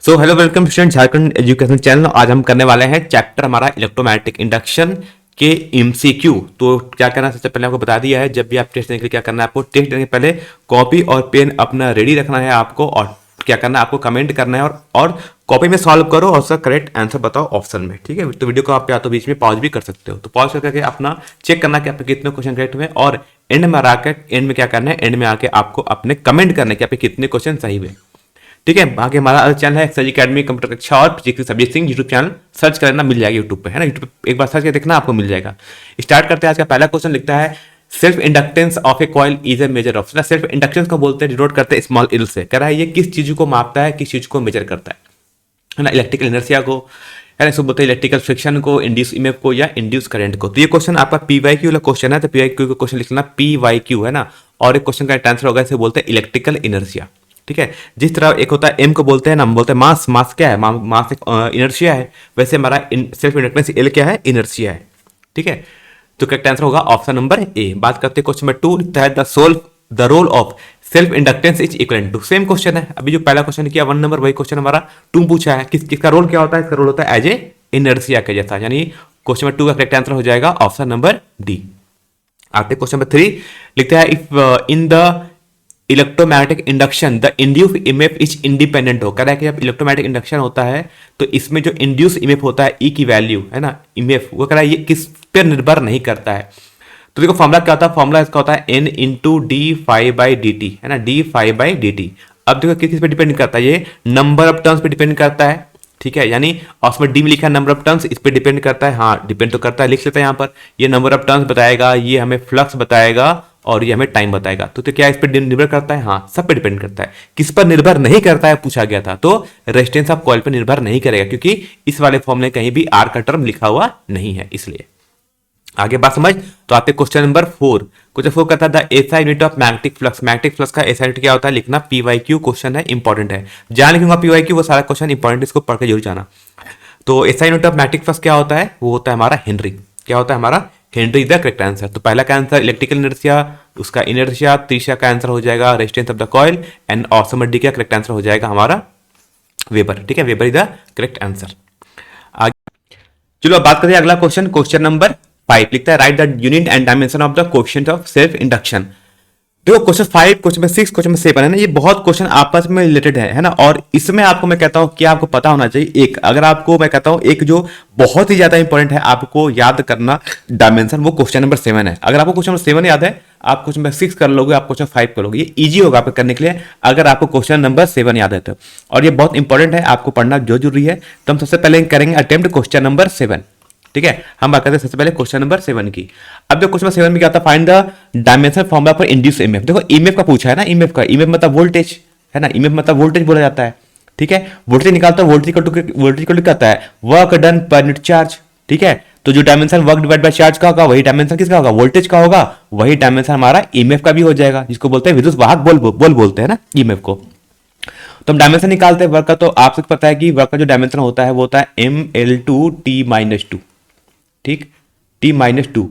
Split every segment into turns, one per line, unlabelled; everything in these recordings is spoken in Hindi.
So hello welcome student Jharkhand education channel. आज हम करने वाले हैं चैप्टर हमारा इलेक्ट्रोमैग्नेटिक इंडक्शन के एमसीक्यू। तो क्या करना है, सबसे पहले आपको बता दिया है, जब भी आप टेस्ट देने के लिए क्या करना है, आपको टेस्ट देने के पहले कॉपी और पेन अपना रेडी रखना है आपको, और क्या करना है, आपको कमेंट करना है और कॉपी में सॉल्व करो और उसका करेक्ट आंसर बताओ ऑप्शन में। ठीक है, तो वीडियो को आप या तो बीच में पॉज भी कर सकते हो, तो पॉज करके अपना चेक करना कि आपके कितने क्वेश्चन करेक्ट हुए, और एंड में आकर एंड में क्या करना है, एंड में आके आपको अपने कमेंट करना है कि आपके कितने क्वेश्चन सही हुए। ठीक है, बाकी हमारा अलग चैनल है एक्सरसाइज अकेडमी कंप्यूटर कक्षा और physics subject Singh YouTube channel search करना मिल जाएगा यूट्यूब पे, है ना। यूट्यूब पे एक बार सर्च करके देखना, आपको मिल जाएगा। स्टार्ट करते हैं। आज का पहला क्वेश्चन लिखता है self inductance of A coil is a measure of. Self inductance को बोलते हैं, डिनोट करते हैं स्मॉल एल से। कह रहा है ये किस चीज को मापता है, किस चीज को मेजर करता है ना। इलेक्ट्रिकल इनर्शिया को, है ना, इसको बोलते हैं इलेक्ट्रिकल फ्रिक्शन को, इंड्यूस ईएमएफ को, या इंड्यूस करंट को। तो ये क्वेश्चन आपका पीवाईक्यू वाला क्वेश्चन है, तो पीवाईक्यू का क्वेश्चन लिखना पीवाईक्यू, है ना। और एक क्वेश्चन का आंसर होगा, इसे बोलते हैं इलेक्ट्रिकल इनर्शिया। ठीक है, जिस तरह एक होता है एम को बोलते हैं ना, हम बोलते हैं मास। मास क्या है, मास एक इनर्शिया है, वैसे हमारा सेल्फ इंडक्टेंस एल क्या है, इनर्शिया है। ठीक है, तो करेक्ट आंसर होगा ऑप्शन नंबर ए। बात करते हैं क्वेश्चन नंबर 2, लिखता है the role of self inductance is equal to. Same question है, अभी जो पहला क्वेश्चन किया 1 नंबर, वही क्वेश्चन हमारा 2 पूछा है। किसका रोल क्या होता है, इसका रोल होता है एज ए इनर्शिया के जैसा, यानी क्वेश्चन नंबर 2 का करेक्ट आंसर हो जाएगा ऑप्शन नंबर डी। आते क्वेश्चन नंबर 3, लिखता है if in the electromagnetic induction the induce EMF is independent हो। कह रहा है कि जब इलेक्ट्रोमैग्नेटिक इंडक्शन होता है तो इसमें जो इंड्यूस ईएमएफ होता है, ई की वैल्यू, है ना, ईएमएफ, वो कह रहा है ये किस पर निर्भर नहीं करता है। तो देखो फॉर्मुला क्या होता है, फॉर्मुला इसका होता है n into D five by D T, है ना, D five by D T. अब देखो किस पे डिपेंड करता है, ये नंबर ऑफ टर्म्स पे डिपेंड करता है। ठीक है, यानी उसमें डी में लिखा है नंबर ऑफ टर्म्स, इस पे डिपेंड करता है। हाँ, डिपेंड तो करता है, लिख लेते हैं यहाँ पर। ये नंबर ऑफ टर्म्स बताएगा, ये हमें फ्लक्स बताएगा, और ये हमें टाइम बताएगा। तो क्या इस पर निर्भर करता है, हाँ, सब पे डिपेंड करता है। किस पर निर्भर नहीं करता है पूछा गया था, तो रेजिस्टेंस ऑफ कॉइल पर निर्भर नहीं करेगा, क्योंकि इस वाले फॉर्मूले कहीं भी आर का टर्म लिखा हुआ नहीं है, इसलिए। आगे बात समझ, तो आते क्वेश्चन नंबर 4। क्वेश्चन 4 कहता है the SI unit of magnetic flux. Magnetic flux का एसआई यूनिट क्या होता है, लिखना पीवाईक्यू। क्वेश्चन है, इंपॉर्टेंट है, जहां लिखूंगा पीवाईक्यू वो सारा क्वेश्चन इंपॉर्टेंट, इसको पढ़ के जरूर जाना। तो SI unit of magnetic flux क्या होता है, वो होता है हमारा हेनरी। क्या होता है हमारा हेनरी, द करेक्ट आंसर। तो पहला का आंसर इलेक्ट्रिकल इनर्शिया, उसका इनर्शिया, तीसरा का आंसर हो जाएगा resistance of the coil, and option number D का करेक्ट आंसर हो जाएगा हमारा वेबर। ठीक है, weber is the correct answer. आगे चलो अब बात करते हैं अगला क्वेश्चन, क्वेश्चन नंबर 5। लिखता है write the unit and dimension of the coefficient of self induction. देखो question 5, question number 6, question number 7 है ना, ये बहुत क्वेश्चन आपस में रिलेटेड है ना। और इसमें आपको मैं कहता हूं कि आपको पता होना चाहिए एक, अगर आपको मैं कहता हूं एक जो बहुत ही ज्यादा इंपॉर्टेंट है आपको याद करना डायमेंशन, वो क्वेश्चन नंबर 7 है। अगर आपको क्वेश्चन नंबर 7 याद है, आप क्वेश्चन नंबर 6 कर लोगे, आप क्वेश्चन 5 कर लोगे, ये इजी होगा आपको करने के लिए, अगर आपको क्वेश्चन नंबर 7 याद है तो। और ये बहुत इंपॉर्टेंट है, आपको पढ़ना जो जरूरी है। तो हम सबसे पहले करेंगे अटेम्प्ट क्वेश्चन नंबर 7। ठीक है, हम बात करते हैं सबसे पहले क्वेश्चन नंबर 7 की। अब जो क्वेश्चन नंबर 7 में क्या आता है, find the dimension formula for induce EMF. देखो ईएमएफ का पूछा है ना, ईएमएफ का, ईएमएफ मतलब वोल्टेज, है ना, ईएमएफ मतलब वोल्टेज बोला जाता है। ठीक है, वोल्टेज निकालता है, वोल्टेज इक्वल टू क्या आता है, work done per unit charge. ठीक है, तो जो dimension work divide by charge का होगा, वही डायमेंशन किसका होगा, वोल्टेज का होगा, वही डायमेंशन हमारा ईएमएफ का भी हो जाएगा, जिसको बोलते हैं विद्युत वाहक बल बोलते हैं ना ईएमएफ को। तो हम डायमेंशन निकालते हैं वर्क का, तो आपको पता है कि वर्क का जो डायमेंशन होता है वो होता है ML2T-2। ठीक, T-2,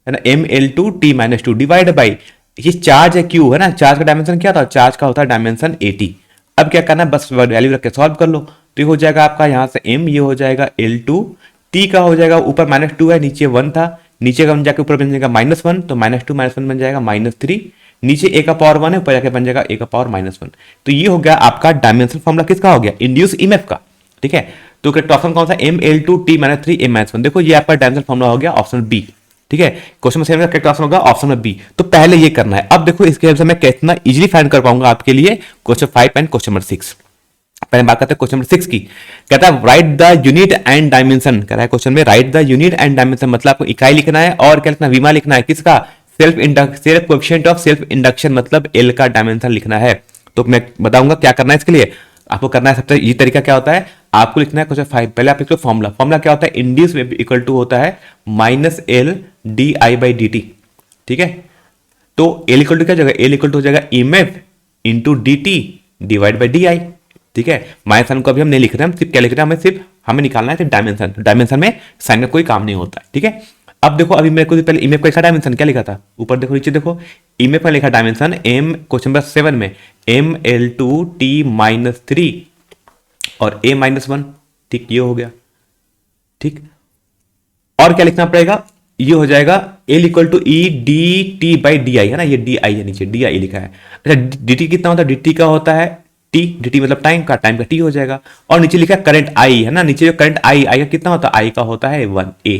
है ना, ML2T-2 डिवाइड बाई ये चार्ज है Q, है ना, चार्ज का डायमेंशन क्या था, चार्ज का होता है डायमेंशन 80। अब क्या करना है, बस वैल्यू रख के सॉल्व कर लो, तो ये हो जाएगा आपका यहाँ से M, ये हो जाएगा L2, T का हो जाएगा ऊपर -2 है, नीचे 1 था, नीचे का जाके ऊपर बन जाएगा -1, तो -2 -1 बन जाएगा -3, नीचे a का पावर 1 है, ऊपर जाके बन जाएगा a का पावर -1। तो ये हो गया आपका डायमेंशन फॉर्मूला किसका हो गया, इंड्यूस ईएमएफ का। ठीक है, तो करेक्ट ऑप्शन कौन सा, ML2T-3 M-1। देखो ये आपका डायमेंशन फॉर्मूला हो गया ऑप्शन बी। ठीक है, क्वेश्चन नंबर 7 का करेक्ट ऑप्शन होगा ऑप्शन नंबर बी। तो पहले ये करना है। अब देखो इसके हेल्प से मैं कितना इजीली फाइंड कर पाऊंगा आपके लिए क्वेश्चन 5 एंड क्वेश्चन नंबर 6। पहले बात करते हैं क्वेश्चन नंबर 6 की। कहता है write the unit and dimension, कह रहा है क्वेश्चन में right the unit and dimension, मतलब आपको इकाई लिखना है और क्या लिखना है, विमा लिखना है, किसका, self coefficient of self induction, मतलब एल का डायमेंशन लिखना है। तो मैं बताऊंगा क्या करना है इसके लिए। आपको करना है सबसे ये तरीका क्या होता है, आपको लिखना है क्वेश्चन 5, पहले आप लिख लो फॉर्मूला। फॉर्मूला क्या होता है, इंड्यूस में इक्वल टू होता है -L di/dt। ठीक है, तो L इक्वल टू क्या जाएगा, L इक्वल टू हो जाएगा EMF into dt divide by di। ठीक है, माइनस साइन को अभी हम नहीं लिख रहे हैं, हम सिर्फ क्या लिख रहे हैं, हमें सिर्फ हमें निकालना है सिर्फ डायमेंशन। डायमेंशन में साइन का कोई काम नहीं होता है। ठीक है, अब देखो अभी मेरे को पहले ईएमएफ का लिखा डायमेंशन क्या लिखा था, ऊपर देखो नीचे देखो, ईएमएफ का लिखा डायमेंशन m क्वेश्चन नंबर 7 में ML2T-3 और a माइनस वन। ठीक, ये हो गया। ठीक, और क्या लिखना पड़ेगा, ये हो जाएगा L equal to E D T by D I, है ना, ये डी आई है, नीचे डी आई लिखा है। अच्छा, डी टी कितना होता है, डी टी का होता है टी, डी टी मतलब टाइम का टी हो जाएगा। और नीचे लिखा है करंट आई, है ना, नीचे जो करंट आई का कितना होता है, आई का होता है 1 a।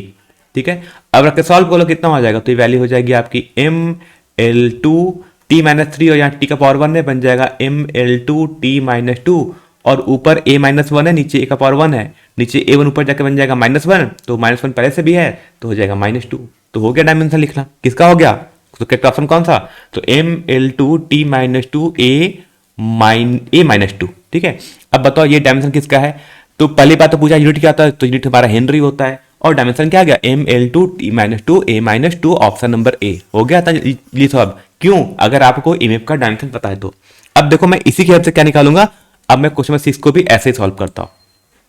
ठीक है, अब रख के सॉल्व करो कितना हो जाएगा, तो ये वैल्यू हो जाएगी आपकी ML2 t माइनस थ्री, और यहाँ t का पावर 1 है, बन जाएगा ML2 t माइनस टू, और ऊपर a माइनस वन है, नीचे a का पावर 1 है, नीचे a1 ऊपर जाकर बन जाएगा -1, तो -1 पहले से भी है तो हो जाएगा -2। तो हो गया डायमेंशन लिखना, किसका हो गया, तो करेक्ट ऑप्शन कौन सा, तो ML2 t minus two a minus two. ठीक है, अब बताओ ये डायमेंशन किसका है, तो पहली बात तो पूछा यूनिट क्या होता है, तो यूनिट हमारा हेनरी होता है, और डायमेंशन क्या आ गया, ML2 t minus two a minus two, option number ए हो गया था। ये सब क्यों, अगर आपको इमेज का डायमेंशन पता है तो। अब देखो मैं इसी की हेल्प से क्या निकालूंगा, अब मैं क्वेश्चन नंबर 6 को भी ऐसे ही सॉल्व करता हूं,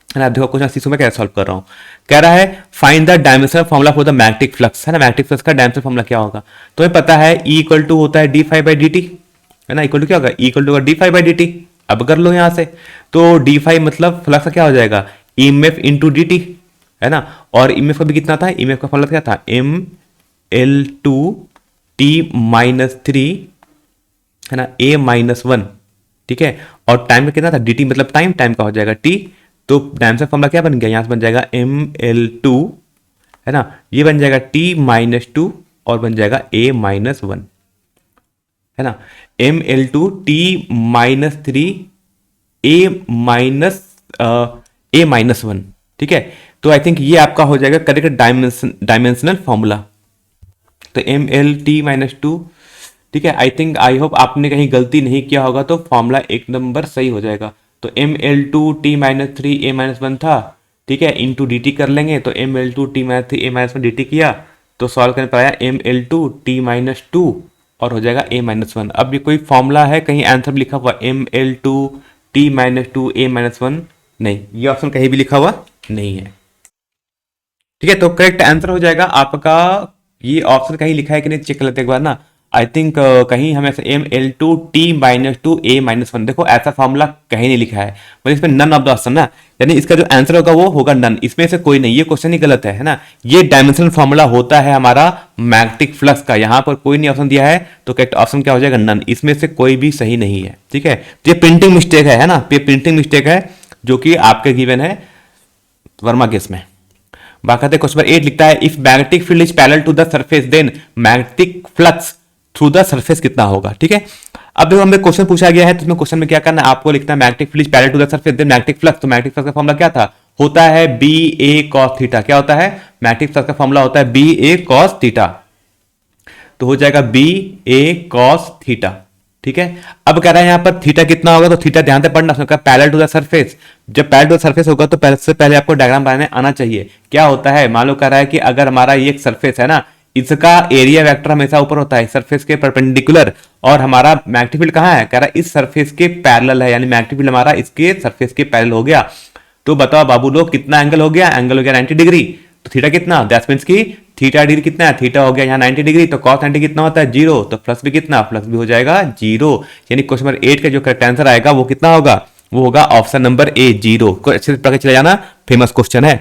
है ना। देखो क्वेश्चन 6 में कैसे सॉल्व कर रहा हूं, कह रहा है find the dimensional formula for the magnetic flux, है ना, मैग्नेटिक फ्लक्स का डायमेंशनल फॉर्मूला क्या होगा, तो हमें पता है E इक्वल टू होता है d phi by D T, है ना, इक्वल टू क्या होगा, E equal to d phi by D T. अब कर लो यहां से, तो d फाइव मतलब फ्लक्स का क्या हो जाएगा, EMF इंटू डी टी, है ना, और EMF का भी कितना था, EMF का फॉर्मूला क्या था, ML2 t माइनस थ्री, है ना, a माइनस वन। ठीक है, और टाइम का कितना था, dt मतलब टाइम, टाइम का हो जाएगा t, तो डायमेंशन फॉर्मूला क्या बन गया, यहां से बन जाएगा ML2, है ना, ये बन जाएगा t माइनस टू, और बन जाएगा a माइनस वन, है ना, ML2 t minus three a minus one. ठीक है, तो आई थिंक ये आपका हो जाएगा करेक्ट डायमेंशनल फॉर्मूला, तो ML माइनस टू। ठीक है, आई थिंक आई होप आपने कहीं गलती नहीं किया होगा, तो फॉर्मूला एक नंबर सही हो जाएगा। तो ML2 t minus three a minus one था, ठीक है, इंटू डी टी कर लेंगे, तो ML2 t minus three a minus one D T किया, तो सॉल्व करने पर आया ML2 t माइनस टू, और हो जाएगा a माइनस वन। अब ये कोई फॉर्मूला है, कहीं आंसर लिखा हुआ ML2 t minus two a minus one, नहीं, ये ऑप्शन कहीं भी लिखा हुआ नहीं है। ठीक है, तो करेक्ट आंसर हो जाएगा आपका, ये ऑप्शन कहीं लिखा है कि नहीं चेक कर लेते एक बार ना, आई थिंक कहीं हमें ML2 t minus two a minus one, देखो ऐसा फॉर्मूला कहीं नहीं लिखा है, मतलब इसमें नन ऑफ द ऑप्शन ना, यानी इसका जो आंसर होगा वो होगा नन, इसमें से कोई नहीं, ये क्वेश्चन ही गलत है ना। ये डायमेंशनल फॉर्मूला होता है हमारा मैग्नेटिक फ्लक्स का, यहाँ पर कोई नहीं ऑप्शन दिया है, तो करेक्ट ऑप्शन क्या हो जाएगा, नन, इसमें से कोई भी सही नहीं है। ठीक है, तो ये प्रिंटिंग मिस्टेक है ना, ये प्रिंटिंग मिस्टेक है जो कि आपके गिवन है वर्मा केस में। बाकायदे क्वेश्चन नंबर 8 लिखता है if magnetic field is parallel to the surface then magnetic flux through the surface कितना होगा। ठीक है, अब देखो हमें क्वेश्चन पूछा गया है, तो इसमें क्वेश्चन में क्या करना है, आपको लिखना है magnetic field is parallel to the surface then magnetic flux, तो मैग्नेटिक फ्लक्स का फॉर्मूला क्या था, होता है बी ए कॉस थीटा। क्या होता है, मैग्नेटिक फ्लक्स का फॉर्मूला होता है बी ए कॉस थीटा, तो हो जाएगा बी ए कॉस थीटा। ठीक है, अब कह रहा है यहां पर थीटा कितना होगा, तो थीटा ध्यान से पढ़ना, उसका पैरेलल टू द सरफेस, जब पैरेलल टू द सरफेस होगा तो पहले से पहले आपको डायग्राम बनाने आना चाहिए। क्या होता है, मान लो कह रहा है कि अगर हमारा ये एक सरफेस है ना, इसका एरिया वेक्टर हमेशा ऊपर होता है सरफेस के परपेंडिकुलर, और हमारा मैग्नेटिक फील्ड कहां है, कह रहा है इस सरफेस के पैरेलल है, यानी मैग्नेटिक फील्ड हमारा इसके सरफेस के पैरेलल हो गया। तो बताओ बाबू लोग कितना एंगल हो गया, एंगल हो गया 90 डिग्री, तो थीटा कितना, दैट मींस की थीटा डिग्री कितना है, थीटा हो गया यहाँ 90 डिग्री, तो cos 90 कितना होता है 0, तो प्लस भी कितना, प्लस भी हो जाएगा 0, यानी क्वेश्चन नंबर 8 का जो करेक्ट आंसर आएगा वो कितना होगा, वो होगा ऑप्शन नंबर ए 0। को अच्छे से पढ़ के चले जाना, फेमस क्वेश्चन है।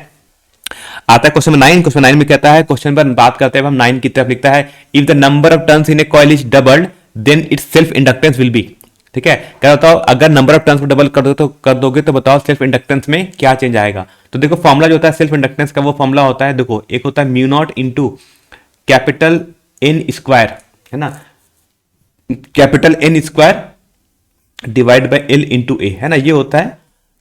आता है क्वेश्चन नंबर 9, क्वेश्चन 9 में कहता है, क्वेश्चन पर बात करते हैं हम 9 की तरफ, लिखता है if the number of turns in a coil is doubled then its self inductance will be. ठीक है, क्या बताओ अगर नंबर ऑफ टर्न्स को डबल कर दोगे तो बताओ सेल्फ इंडक्टेंस में क्या चेंज आएगा। तो देखो फॉर्मूला जो होता है सेल्फ इंडक्टेंस का, वो फॉर्मूला होता है, देखो एक होता है mu not into capital N square, है ना, capital N square divide by L into A, है ना, ये होता है।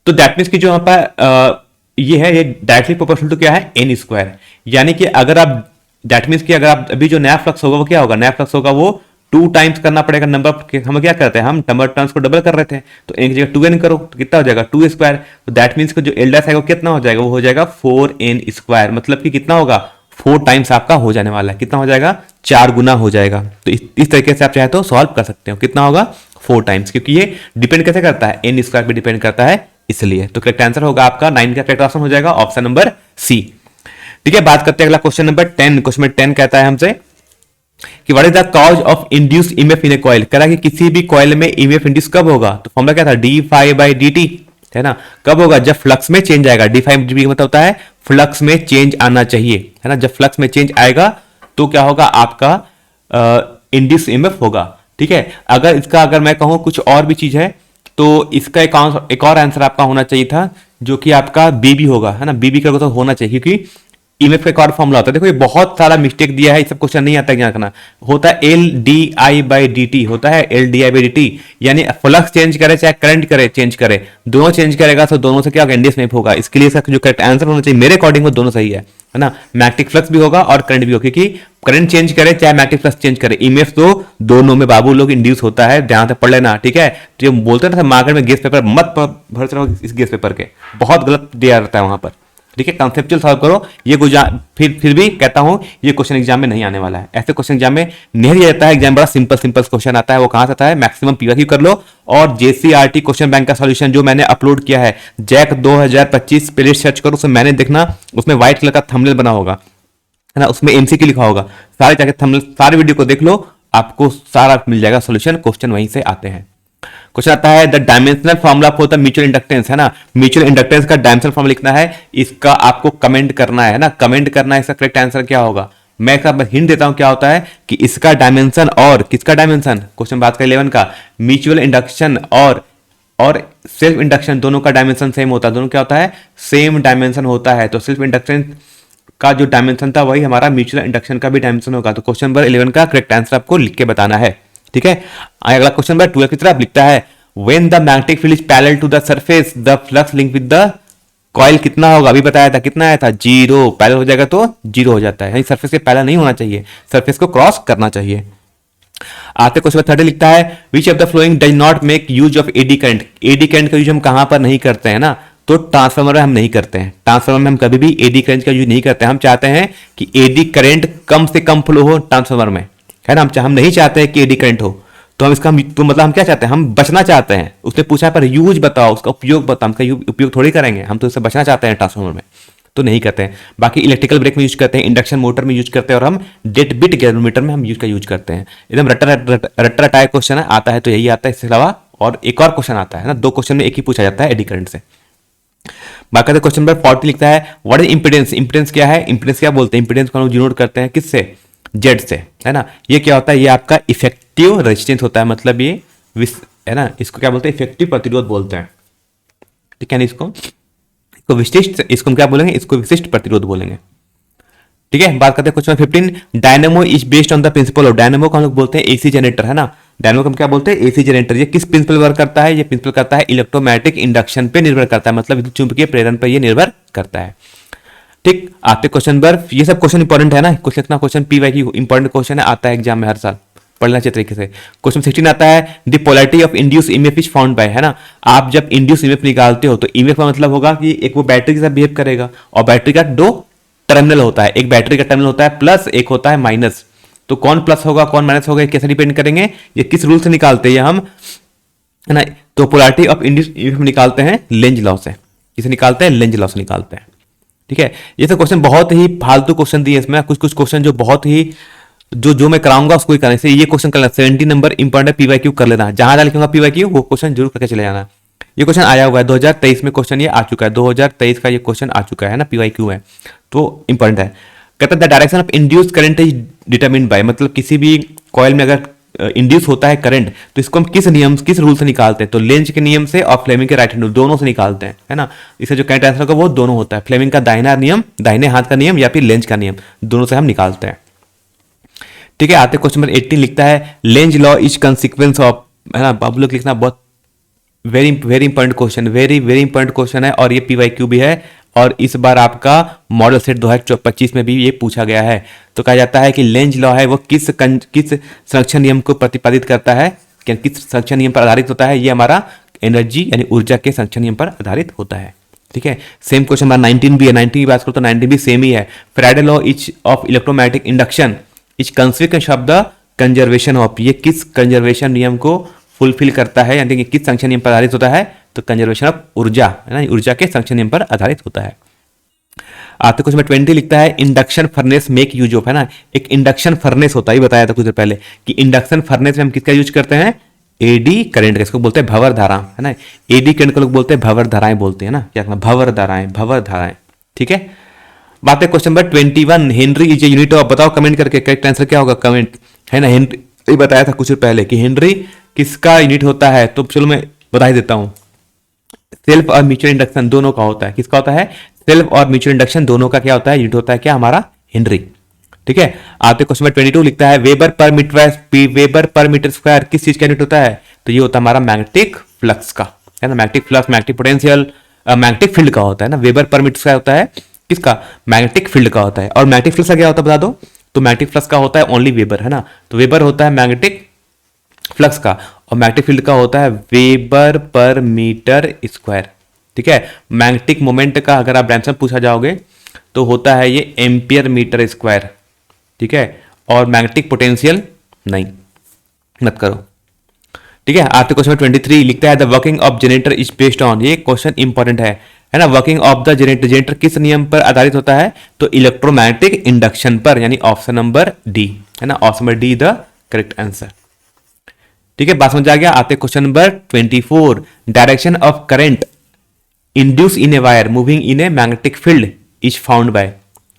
तो दैट मीन्स कि जो यहाँ पर ये है, ये डायरेक्टली प्रोपोर्शनल टू क्या है, एन स्क्वायर, यानी कि अगर आप दैट मीन्स कि अगर आप अभी जो नया फ्लक्स होगा वो क्या होगा, नया फ्लक्स होगा वो 2 टाइम्स करना पड़ेगा नंबर, हम क्या करते हैं, हम नंबर टर्म्स को डबल कर रहे थे, तो एक जगह 2n करो तो कितना हो जाएगा 2 स्क्वायर, तो दैट मीन्स जो एल डैश है वो कितना हो जाएगा, वो हो जाएगा 4n स्क्वायर, मतलब कि कितना होगा 4 टाइम्स आपका हो जाने वाला है, कितना हो जाएगा 4 गुना हो जाएगा। तो इस तरीके से आप चाहे तो सॉल्व कर सकते हो, कितना होगा 4 टाइम्स, क्योंकि ये डिपेंड कैसे करता है, एन स्क्वायर पे डिपेंड करता है इसलिए। तो करेक्ट आंसर होगा आपका 9 का करेक्ट ऑप्शन हो जाएगा ऑप्शन नंबर सी। ठीक है, बात करते हैं अगला क्वेश्चन नंबर 10। क्वेश्चन नंबर 10 कहता है हमसे कि what is the cause of induce EMF in a coil, कह रहा है कि किसी भी कॉइल में ईएमएफ इंड्यूस कब होगा, तो फॉर्मूला क्या था D phi by D T, है ना। कब होगा? जब फ्लक्स में चेंज आएगा। डी5 मतलब होता है फ्लक्स में चेंज आना चाहिए, है ना। जब फ्लक्स में चेंज आएगा तो क्या होगा? आपका इंड्यूस ईएमएफ होगा, ठीक है। अगर मैं कहूं कुछ और भी चीज है तो इसका एक और आंसर आपका होना चाहिए था, जो कि आपका बीबी होगा, है ना। बीबी का तो होना चाहिए, क्योंकि ईएमएफ का एक और फॉर्मूला होता है। देखो ये बहुत सारा मिस्टेक दिया है, ये सब क्वेश्चन नहीं आता है करना। होता है L D I by D T, होता है L D I by D T, यानी फ्लक्स चेंज करे चाहे करंट करे चेंज करे, दोनों चेंज करेगा तो दोनों से क्या होगा? इंड्यूस ईएमएफ होगा। इसके लिए इसका जो करेक्ट आंसर होना चाहिए मेरे अकॉर्डिंग वो दोनों सही है ना। मैग्नेटिक फ्लक्स भी होगा और करंट भी होगा, क्योंकि करंट चेंज करे चाहे मैग्नेटिक फ्लक्स चेंज करे, ईएमएफ तो दोनों में बाबू लोग इंड्यूस होता है, ध्यान से पढ़ लेना, ठीक है। तो ये बोलते हैं ना मार्केट में गेस पेपर मत भरोसा रहो इस गेस पेपर के, बहुत गलत दिया रहता है वहां पर, ठीक है। कंसेप्चुअल सॉल्व करो। ये फिर भी कहता हूं ये क्वेश्चन एग्जाम में नहीं आने वाला है। ऐसे क्वेश्चन एग्जाम में नहीं दिया जाता है। एग्जाम बड़ा सिंपल क्वेश्चन आता है। वो कहां से आता है? मैक्सिमम पीवाईक्यू कर लो, और जेसीआरटी क्वेश्चन बैंक का सॉल्यूशन जो मैंने अपलोड किया है, जैक 2025 प्लेलिस्ट सर्च करो, उसमें मैंने देखना, उसमें व्हाइट कलर का थंबनेल बना होगा, है ना, उसमें एमसीक्यू लिखा होगा। सारे जाके थंबनेल सारे वीडियो को देख लो, आपको सारा मिल जाएगा सॉल्यूशन। क्वेश्चन वहीं से आते हैं। क्वेश्चन आता है the dimensional formula for the mutual inductance, है ना। म्यूचुअल इंडक्टेंस का डायमेंशनल फॉर्मूला लिखना है, इसका आपको कमेंट करना है ना। कमेंट करना है, इसका करेक्ट आंसर क्या होगा। मैं इसका हिंट देता हूं क्या होता है कि इसका डायमेंशन और किसका डायमेंशन, क्वेश्चन बात कर 11 का, म्यूचुअल इंडक्शन और सेल्फ इंडक्शन दोनों का डायमेंशन सेम होता है। दोनों क्या होता है? सेम डायमेंशन होता है। तो सेल्फ इंडक्शन का जो डायमेंशन था वही हमारा म्यूचुअल इंडक्शन का भी डायमेंशन होगा। तो क्वेश्चन नंबर 11 का करेक्ट आंसर आपको लिख के बताना है, ठीक है। अगला क्वेश्चन नंबर 12 की तरफ लिखता है when the magnetic field is parallel to the surface the flux link with the coil कितना होगा? अभी बताया था, कितना आया था? 0। पैरेलल हो जाएगा तो 0 हो जाता है, यानी सरफेस के पैरेलल नहीं होना चाहिए, सरफेस को क्रॉस करना चाहिए। आते क्वेश्चन नंबर 30 लिखता है which of the flowing does not make use of eddy current. Eddy current का यूज हम कहां पर नहीं करते हैं ना? तो ट्रांसफार्मर में हम नहीं करते हैं। ट्रांसफार्मर में हम कभी भी एडी करंट का यूज नहीं करते हैं। हम चाहते हैं कि एडी करंट कम से कम फ्लो हो ट्रांसफार्मर में, है ना। हम नहीं चाहते हैं कि एडी करंट हो, तो हम इसका तो मतलब हम क्या चाहते हैं? हम बचना चाहते हैं। उसने पूछा पर यूज बताओ, उसका उपयोग बताओ। हम का उपयोग थोड़ी करेंगे, हम तो इससे बचना चाहते हैं ट्रांसफार्मर में, तो नहीं करते हैं। बाकी इलेक्ट्रिकल ब्रेक में यूज करते हैं, इंडक्शन मोटर में यूज करते हैं, और हम डेड बिट गैल्वेनोमीटर में हम यूज करते हैं। एकदम रट्टा रटाया क्वेश्चन है, आता है तो यही आता है, इसके अलावा और एक और क्वेश्चन आता है ना, 2 क्वेश्चन में एक ही पूछा जाता है एडी करंट से। बाकी क्वेश्चन नंबर 40 लिखता है व्हाट इज इंपीडेंस। इंपीडेंस क्या है? इंपीडेंस क्या बोलते हैं? इंपीडेंस को हम डिनोट करते हैं किससे? जेड से, है ना। ये क्या होता है? ये आपका इफेक्टिव रेजिस्टेंस होता है, मतलब ये है ना, इसको क्या बोलते हैं? इफेक्टिव प्रतिरोध बोलते हैं, ठीक है ना। इसको विशिष्ट, इसको हम क्या बोलेंगे? इसको विशिष्ट प्रतिरोध बोलेंगे, ठीक है। बात करते हैं question 15 dynamo is based on the principle of. Dynamo को हम लोग बोलते हैं एसी जनरेटर, है ना। डायनेमो को हम क्या बोलते हैं? AC generator. ये किस प्रिंसिपल वर्क करता है? ये प्रिंसिपल करता है इलेक्ट्रोमैग्नेटिक इंडक्शन पे निर्भर करता है, मतलब विद्युत चुंबकीय प्रेरण पर ये निर्भर करता है, ठीक। आते क्वेश्चन पर, ये सब क्वेश्चन इंपॉर्टेंट है ना, कुछ लिखना क्वेश्चन पीवाई की इंपॉर्टेंट क्वेश्चन है, आता है एग्जाम में हर साल, पढ़ना चाहिए तरीके से। क्वेश्चन 16 आता है the polarity of induce EMF is found by, है ना। आप जब इंड्यूस ईएमएफ निकालते हो तो ईएमएफ का मतलब होगा कि एक वो बैटरी के साथ बिहेव करेगा, और बैटरी का 2 टर्मिनल होता है। एक बैटरी का टर्मिनल होता है प्लस, एक होता है माइनस। तो कौन प्लस होगा कौन माइनस होगा कैसे डिपेंड करेंगे? ये किस रूल से निकालते हैं हम, है ना। तो पोलैरिटी ऑफ इंड्यूस ईएमएफ निकालते हैं लेंज लॉ से। किसे निकालते हैं? लेंज लॉ से निकालते हैं, ठीक है। ये सब क्वेश्चन बहुत ही फालतू क्वेश्चन दिए इसमें, कुछ क्वेश्चन जो बहुत ही जो मैं कराऊंगा उसको ही करने से। ये क्वेश्चन कर लेना, 70 नंबर इंपॉर्टेंट पीवाईक्यू कर लेना, जहां जहां लिखूंगा पीवाईक्यू वो क्वेश्चन जरूर करके चले जाना। ये क्वेश्चन आया हुआ है 2023 में, क्वेश्चन ये आ चुका है, 2023 का ये क्वेश्चन आ चुका है ना, पीवाईक्यू है, तो इंपॉर्टेंट है। कहता है the direction of induce current is determined bye, मतलब किसी भी कॉइल में अगर इंड्यूस होता है करंट तो इसको हम किस रूल से निकालते हैं? तो लेंज के नियम से और फ्लेमिंग के राइट हैंड रूल, दोनों से निकालते हैं, है ना। इससे जो करंट आंसर होगा वो दोनों होता है, फ्लेमिंग का दाहिना नियम, दाहिने हाथ का नियम, या फिर लेंज का नियम, दोनों से हम निकालते हैं, ठीक है। आते क्वेश्चन नंबर 18 लिखता है Lenz law is consequence of, है ना। आप लोग लिखना, बहुत very important question, very important question है, और ये पीवाईक्यू भी है, और इस बार आपका मॉडल सेट 2025 में भी ये पूछा गया है। तो कहा जाता है कि लेंज लॉ है वो किस संरक्षण नियम को प्रतिपादित करता है, किस संरक्षण नियम पर आधारित होता है? ये हमारा एनर्जी यानी ऊर्जा के संरक्षण नियम पर आधारित होता है, ठीक है। सेम क्वेश्चन नंबर 19 भी है, 19 की बात करो तो 19 भी सेम ही है। Faraday law each of electromagnetic induction etch consequence of the conservation of, ये किस कंजर्वेशन नियम को फुलफिल करता है, यानी कि किस संरक्षण नियम पर आधारित होता है? तो कंजर्वेशन ऑफ ऊर्जा, है ना, ऊर्जा के संरक्षण नियम पर आधारित होता है। आते कुछ में 20 लिखता है induction furnace make use of, है ना। एक इंडक्शन फर्नेस होता है, बताया था कुछ देर पहले कि इंडक्शन फर्नेस में हम किसका यूज करते हैं? एडी करंट का, इसको बोलते हैं भंवर धारा, है ना। एडी करंट को लोग बोलते हैं भंवर धाराएं बोलते हैं ना, क्या कहना, भंवर धाराएं, भंवर धाराएं, ठीक है। बात है question number 21, Henry is a unit of, बताओ कमेंट करके करेक्ट आंसर क्या होगा, कमेंट, है ना। हेनरी बताया था कुछ पहले कि हेनरी किसका यूनिट होता है, तो चलो मैं बता ही देता हूं। सेल्फ और म्यूचुअल इंडक्शन दोनों का होता है, किसका होता है, सेल्फ और म्यूचुअल इंडक्शन दोनों का क्या होता है, यूनिट होता है क्या, हमारा हेनरी, ठीक है। आते क्वेश्चन नंबर 22 लिखता है वेबर पर मीटर स्क्वायर किस चीज का यूनिट होता है, तो ये होता है हमारा मैग्नेटिक फ्लक्स का, है ना। Magnetic flux, magnetic potential, magnetic field का होता है ना। वेबर पर मीटर स्क्वायर होता है किसका, मैग्नेटिक फील्ड का होता है। और मैग्नेटिक फ्लक्स का क्या होता है बता दो, तो मैग्नेटिक फ्लक्स का होता है ओनली वेबर, है ना। तो वेबर होता है मैग्नेटिक फ्लक्स का, और मैग्नेटिक फील्ड का होता है वेबर पर मीटर स्क्वायर, ठीक है। मैग्नेटिक मोमेंट का अगर आप आंसर पूछा जाओगे तो होता है ये एम्पियर मीटर स्क्वायर, ठीक है। और मैग्नेटिक पोटेंशियल नहीं, मत करो, ठीक है। आते क्वेश्चन 23 लिखता है the working of generator is based on, ये क्वेश्चन इंपॉर्टेंट है ना। Working of the generator, generator किस नियम पर आधारित होता है, तो इलेक्ट्रोमैग्नेटिक इंडक्शन पर, यानी ऑप्शन नंबर डी, है ना। Option number D the correct answer, ठीक है। बात समझ आ गया। आते question number 24, direction of current induce in a wire moving in a magnetic field is found by,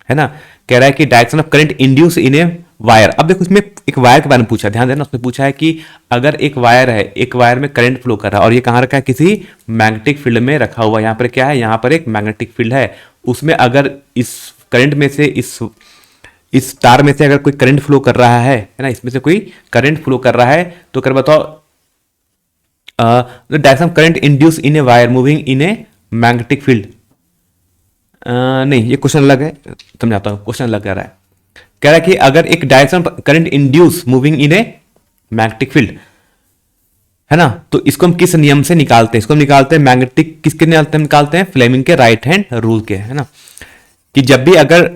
है ना। कह रहा है कि direction of current induce in a wire. अब देखो इसमें एक वायर के बारे में पूछा, ध्यान देना, उसने पूछा है कि अगर एक वायर है, एक वायर में करंट फ्लो कर रहा है और ये कहां रखा है, किसी मैग्नेटिक फील्ड में रखा हुआ है। यहां पर क्या है, यहां पर एक मैग्नेटिक फील्ड है, उसमें अगर इस करंट में से इस तार में से अगर कोई करंट फ्लो कर रहा है ना, इसमें से कोई करंट फ्लो कर रहा है, तो कर बताओ direction of current induce in a wire moving in a magnetic field. नहीं, ये क्वेश्चन अलग है, समझाता हूं, क्वेश्चन अलग कह रहा है। कह रहा है कि अगर एक direction current induce moving in a magnetic field, है ना, तो इसको हम किस नियम से निकालते हैं, इसको हम निकालते हैं मैग्नेटिक, किसके निकालते हैं, फ्लेमिंग के राइट हैंड रूल के, है ना। कि जब भी अगर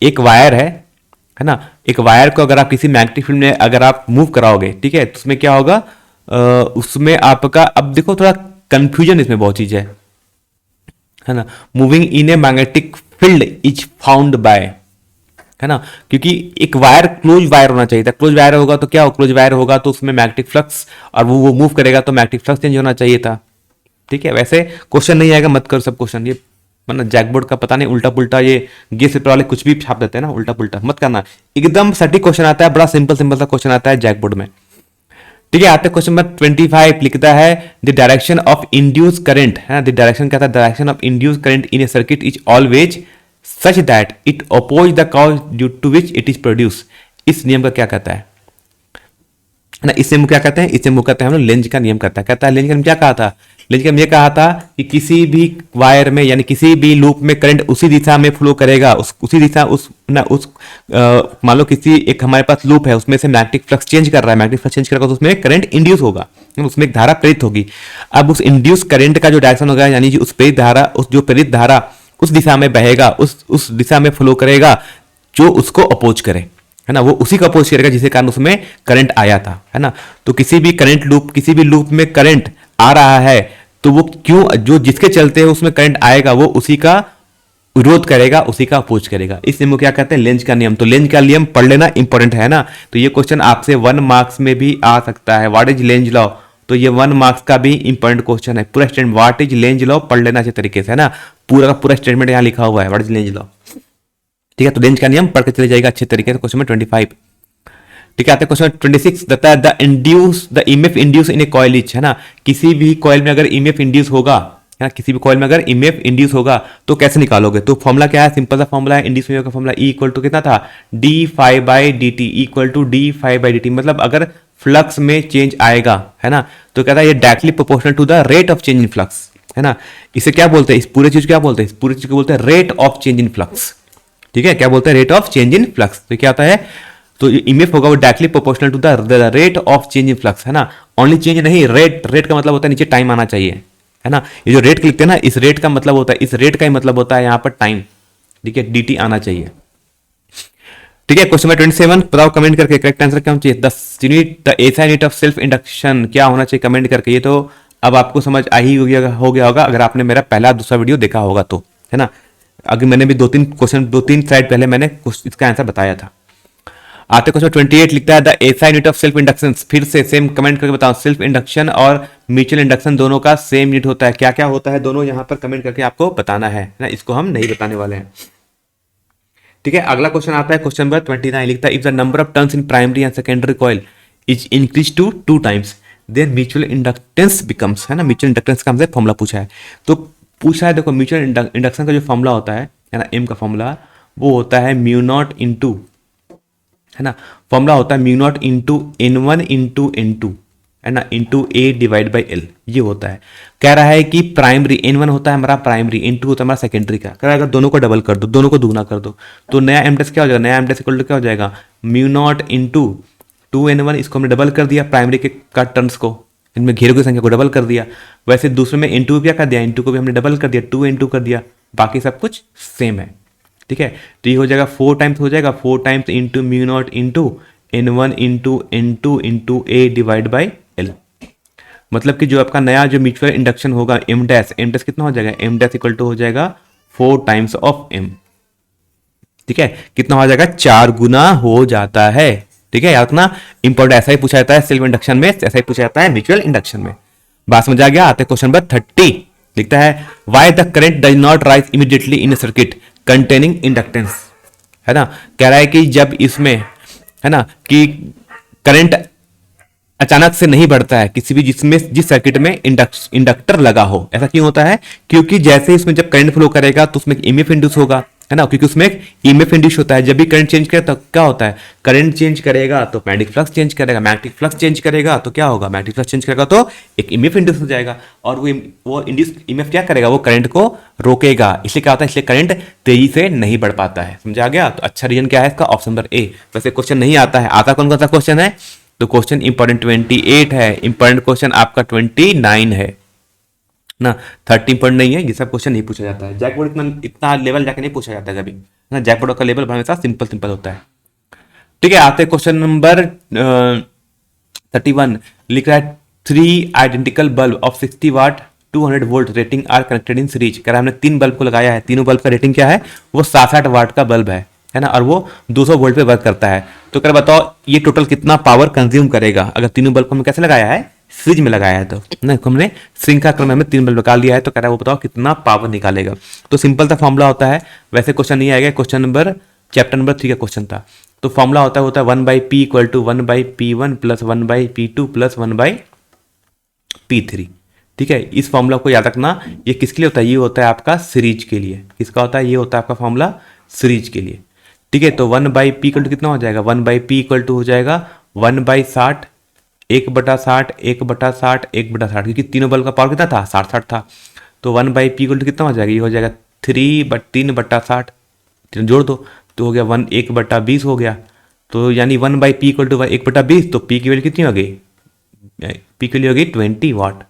एक वायर है ना, एक वायर को अगर आप किसी मैग्नेटिक फील्ड में अगर आप मूव कराओगे, ठीक है, तो उसमें क्या होगा, उसमें आपका, अब देखो थोड़ा कंफ्यूजन इसमें बहुत चीज है ना। Moving in a magnetic field is found by, है ना, क्योंकि एक वायर क्लोज वायर होना चाहिए था। क्लोज वायर होगा तो क्या हो, क्लोज वायर होगा तो उसमें मैग्नेटिक फ्लक्स, और वो मूव करेगा तो मैग्नेटिक फ्लक्स चेंज होना चाहिए था, ठीक है। वैसे क्वेश्चन नहीं आएगा, मत करो सब क्वेश्चन, ये मतलब जैकबोर्ड का पता नहीं उल्टा पुल्टा, ये गेस पेपर वाले कुछ भी छाप देते हैं ना, उल्टा पुल्टा मत करना। एकदम सटीक क्वेश्चन आता है, बड़ा सिंपल सिंपल सा क्वेश्चन आता है जैकबोर्ड में, ठीक है। आते क्वेश्चन नंबर 25 लिखता है the direction of induce current, है ना। द डायरेक्शन क्या था, direction of induce current in a circuit is always such that it oppose the cause due to which it is produce. इस नियम का क्या कहता है ना, इस नियम को क्या कहते हैं, इस नियम को कहते हैं हम लोग लेंज का नियम कहता है लेंज का नियम क्या कहा था, लेंज का नियम ये कहा था कि किसी भी वायर में यानी किसी भी लूप में करंट उसी दिशा में फ्लो करेगा, उसी दिशा मान लो किसी एक हमारे पास लूप है, उसमें से मैग्नेटिक फ्लक्स चेंज कर रहा है, मैग्नेटिक फ्लक्स चेंज करेगा तो उसमें करंट इंड्यूस होगा, उसमें एक धारा प्रेरित होगी। अब उस इंड्यूस करंट का जो डायरेक्शन होगा, यानी उस प्रेरित धारा, उस जो प्रेरित धारा उस दिशा में बहेगा, उस दिशा में फ्लो करेगा जो उसको अपोज करे, है ना, वो उसी का अपोज करेगा जिसके कारण उसमें करंट आया था, है ना। तो किसी भी लूप में करंट आ रहा है तो वो क्यों, जो जिसके चलते उसमें करंट आएगा वो उसी का विरोध करेगा, उसी का अपोज करेगा। इस नियम को क्या कहते हैं, लेंज का नियम। तो लेंज का नियम पढ़ लेना, इंपॉर्टेंट है ना। तो ये क्वेश्चन आपसे 1 मार्क्स में भी आ सकता है। व्हाट इज लेंज लॉ, तो ये 1 मार्क्स का भी इंपॉर्टेंट क्वेश्चन है। पूरा statement what is Lenz law पढ़ लेना अच्छे तरीके से, है ना। पूरा का पूरा स्टेटमेंट यहाँ लिखा हुआ है, व्हाट इज लेंज लॉ, ठीक है। तो लेंज का नियम पढ़ के चले जाएगा अच्छे तरीके से। क्वेश्चन नंबर 25, ठीक है। आते क्वेश्चन 26 देता है the EMF induce in a coil is, है ना। किसी भी कॉइल में अगर ईएमएफ इंड्यूस होगा, है ना, किसी भी कॉइल में अगर ईएमएफ इंड्यूस होगा तो कैसे निकालोगे, तो फॉर्मूला क्या है, सिंपल सा फॉर्मूला है इंड्यूस का फॉर्मूला, ई इक्वल टू कितना था, D phi by D T, equal to D phi by D T. मतलब अगर फ्लक्स में चेंज आएगा, है ना, तो कहता है ये directly proportional to the rate of change in flux, है ना। इसे क्या बोलते हैं, इस पूरे चीज क्या बोलते हैं, इस पूरे चीज को बोलते हैं rate of change in flux, ठीक है। क्या बोलते हैं, rate of change in flux. तो क्या होता है, तो ईएमएफ होगा वो directly proportional to the rate of change in flux, है ना। ओनली चेंज नहीं, रेट का मतलब होता है नीचे टाइम आना चाहिए, है ना। ये जो रेट लिखते हैं ना, इस रेट का मतलब होता है, इस रेट का ही मतलब होता है यहाँ पर टाइम, ठीक है, dt आना चाहिए, ठीक है। क्वेश्चन नंबर 27 बताओ कमेंट करके करेक्ट आंसर क्या होना चाहिए, the SI unit of self induction क्या होना चाहिए, कमेंट करके। ये तो अब आपको समझ आ ही हो गया होगा अगर आपने मेरा पहला दूसरा वीडियो देखा होगा तो, है ना। अगर मैंने भी 2-3 स्लाइड पहले मैंने इसका आंसर बताया था। आते क्वेश्चन 28 लिखता है the SI unit of self induction, फिर से सेम कमेंट करके बताओ, सेल्फ इंडक्शन और म्यूचुअल इंडक्शन दोनों का सेम यूनिट होता है, क्या क्या होता है दोनों यहाँ पर कमेंट करके आपको बताना है ना, इसको हम नहीं बताने वाले हैं। ठीक है, अगला क्वेश्चन आता है क्वेश्चन नंबर 29 लिखता है if the number of turns in primary and secondary coil is increase to 2 times then mutual inductance becomes, है ना, म्यूचुअल इंडक्टेंस का हमसे फॉर्मूला पूछा है। तो पूछा है, देखो म्यूचुअल इंडक्शन का जो फॉर्मूला होता है ना, एम का फॉर्मूला वो होता है म्यू नॉट इंटू, है ना, फॉर्मूला होता है mu not into N1 into N2, है ना, into A divide by L, ये होता है। कह रहा है कि प्राइमरी N1 होता है हमारा प्राइमरी, N2 होता है हमारा सेकेंडरी का। कह रहा है अगर दोनों को डबल कर दो, दोनों को दुगना कर दो, तो नया एमडेस क्या हो जाएगा, नया एमडेस इक्वल टू क्या हो जाएगा, म्यू नॉट इंटू 2N1, इसको हमने डबल कर दिया प्राइमरी के का टर्म्स को, इनमें घेरों की संख्या को डबल कर दिया। वैसे दूसरे में N2 क्या कर दिया, N2 को भी हमने डबल कर दिया, 2N2 कर दिया, बाकी सब कुछ सेम है। ठीक है, तो ये हो जाएगा 4 टाइम्स हो जाएगा, 4 times into mu not into N1 into N2 into A divide by L. मतलब कि जो आपका नया जो म्यूचुअल इंडक्शन होगा एम डैश कितना हो जाएगा, एम डैश इक्वल टू हो जाएगा 4 टाइम्स ऑफ एम। ठीक है, कितना हो जाएगा, 4 गुना हो जाता है। ठीक है, याद रखना, इंपॉर्टेंट ऐसा ही पूछा जाता है सेल्फ इंडक्शन में, ऐसा ही पूछा जाता है म्यूचुअल इंडक्शन में। बात समझ आ गया। आते क्वेश्चन नंबर 30 लिखता है why the current does not rise immediately in circuit containing inductance, है ना, कह रहा है कि जब इसमें, है ना, कि करंट अचानक से नहीं बढ़ता है किसी भी जिस सर्किट में इंडक्टर लगा हो। ऐसा क्यों होता है, क्योंकि जैसे इसमें जब करंट फ्लो करेगा तो उसमें ईएमएफ इंड्यूस होगा, है ना, क्योंकि उसमें एक ईएमएफ इंड्यूस होता है। जब भी करंट चेंज करे तो क्या होता है, करंट चेंज करेगा तो मैग्नेटिक फ्लक्स चेंज करेगा, मैग्नेटिक फ्लक्स चेंज करेगा तो क्या होगा, मैग्नेटिक फ्लक्स चेंज करेगा तो एक ईएमएफ इंड्यूस हो जाएगा, और वो इंड्यूस ईएमएफ क्या करेगा, वो करंट को रोकेगा। इसलिए क्या होता है, इसलिए करंट तेजी से नहीं बढ़ पाता है। समझा गया। तो अच्छा रीजन क्या है इसका, ऑप्शन नंबर ए। वैसे क्वेश्चन नहीं आता है, आता कौन कौन सा क्वेश्चन है, तो क्वेश्चन इंपॉर्टेंट 28 है, इंपॉर्टेंट क्वेश्चन आपका 29 है ना, 30 इंपॉर्टेंट नहीं है। ये सब क्वेश्चन नहीं पूछा जाता है, जैकबोर्ड इतना लेवल जाके नहीं पूछा जाता है कभी, है ना, जैकबोर्ड का लेवल हमेशा सिंपल सिंपल होता है। ठीक है, आते क्वेश्चन नंबर 31 लिख रहा है 3 identical bulb of 60 watt 200 volt rating are connected in series. कह रहा है हमने 3 बल्ब को लगाया है, तीनों बल्ब का रेटिंग क्या है, वो 60 वाट का बल्ब है ना, और वो 200 वोल्ट पे वर्क करता है। तो कह बताओ ये टोटल कितना पावर कंज्यूम करेगा। अगर तीनों बल्ब को हमने कैसे लगाया है, सीरीज में लगाया है, तो ना हमने श्रृंखला क्रम में हमें 3 बल्ब निकाल लिया है, तो कह रहा है वो बताओ कितना पावर निकालेगा। तो सिंपल सा फॉर्मूला होता है, वैसे क्वेश्चन नहीं आएगा, क्वेश्चन नंबर चैप्टर नंबर 3 का क्वेश्चन था। तो फॉर्मूला होता है 1/P equal to 1/P1 plus 1/P2 plus 1/P3। ठीक है, इस फॉर्मूला को याद रखना, ये किसके लिए होता है, ये होता है आपका सीरीज के लिए। किसका होता है, ये होता है आपका फॉर्मूला सीरीज के लिए। ठीक है, तो 1/P इक्वल टू कितना हो जाएगा, 1/P इक्वल टू हो जाएगा 1/60, 1/60, 1/60, 1/60, क्योंकि तीनों बल्ब का पावर कितना था, 60 था। तो 1/P इक्वल टू कितना हो जाएगा, ये हो जाएगा 3/60, जोड़ दो तो हो गया 1/20 हो गया। तो यानी 1/P इक्वल टू 1/20, तो P की वैल्यू कितनी हो गई, P की वैल्यू हो गई 20 वाट।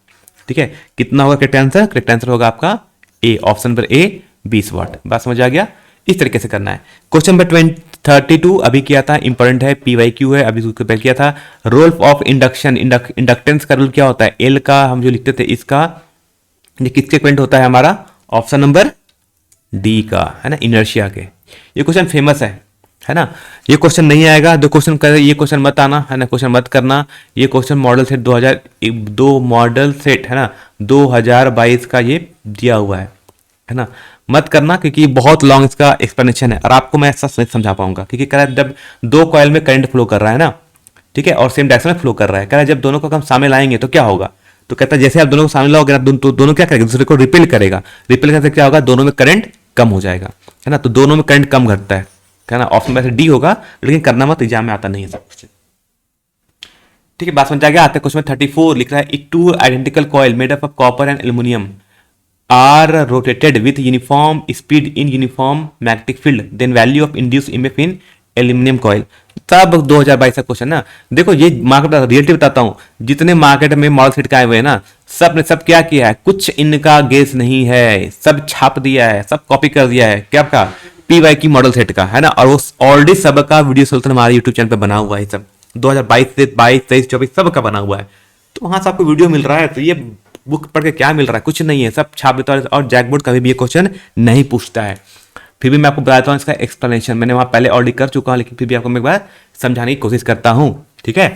ठीक है, कितना होगा करेक्ट आंसर, करेक्ट आंसर होगा आपका ए, ऑप्शन नंबर ए 20 वाट। बात समझ आ गया। इस तरीके से करना है। क्वेश्चन नंबर 32 अभी किया था, इंपॉर्टेंट है, PYQ है, अभी उसके पहले किया था। रोल ऑफ इंडक्शन, इंडक्टेंस का रूल क्या होता है, एल का हम जो लिखते थे, इसका ये किसके इक्विवेलेंट होता है हमारा, ऑप्शन नंबर डी का, है ना, इनर्शिया के। ये क्वेश्चन फेमस है ना, ये क्वेश्चन नहीं आएगा, दो क्वेश्चन कर, ये क्वेश्चन मत आना, है ना, क्वेश्चन मत करना। ये question model set 2002 model set, है ना, 2022 का ये दिया हुआ है ना, मत करना, क्योंकि बहुत लॉन्ग इसका एक्सप्लेनेशन है और आपको मैं ऐसा समझा पाऊंगा। क्योंकि कह रहा है जब 2 कॉइल में करंट फ्लो कर रहा है ना, ठीक है, और सेम डायरेक्शन में फ्लो कर रहा है, कह रहा है जब दोनों को हम सामने लाएंगे तो क्या होगा, तो कहता है जैसे आप दोनों को सामने लाओगे ना, तो दोनों क्या करेंगे, दूसरे को रिपेल करेगा, रिपेल करने से क्या होगा, दोनों में करंट कम हो जाएगा, है ना, तो दोनों में करंट कम घटता है ना, ऑप्शन में से डी होगा, लेकिन करना मत, एग्जाम में आता नहीं है सब कुछ। ठीक है, बात समझ आ गया। आते क्वेश्चन 34 लिख रहा है 2 identical coil made up of copper and aluminium are rotated with uniform speed in uniform magnetic field, then value of induced EMF in aluminum coil। तब 2022 का क्वेश्चन ना, देखो ये मार्केट रियलिटी बताता हूँ, जितने मार्केट में मॉडल सेट का आए हुए हैं ना, सब ने सब क्या किया है, कुछ इनका गेस नहीं है, सब छाप दिया है, सब कॉपी कर दिया है, क्या का PY की मॉडल सेट का, है ना, और वो ऑलरेडी सबका वीडियो सोल्यूशन हमारे यूट्यूब चैनल पे बना हुआ है, सब 2022 से 22, 23, 24 सबका बना हुआ है। तो वहां से आपको वीडियो मिल रहा है, तो ये बुक पढ़ के क्या मिल रहा है, कुछ नहीं है, सब छाप देता है, और जैकबोर्ड कभी भी ये क्वेश्चन नहीं पूछता है। फिर भी मैं आपको बताता हूँ इसका एक्सप्लेनेशन, मैंने वहां पहले ऑलरेडी कर चुका हूं, लेकिन फिर भी आपको मैं एक बार समझाने की कोशिश करता हूं। ठीक है,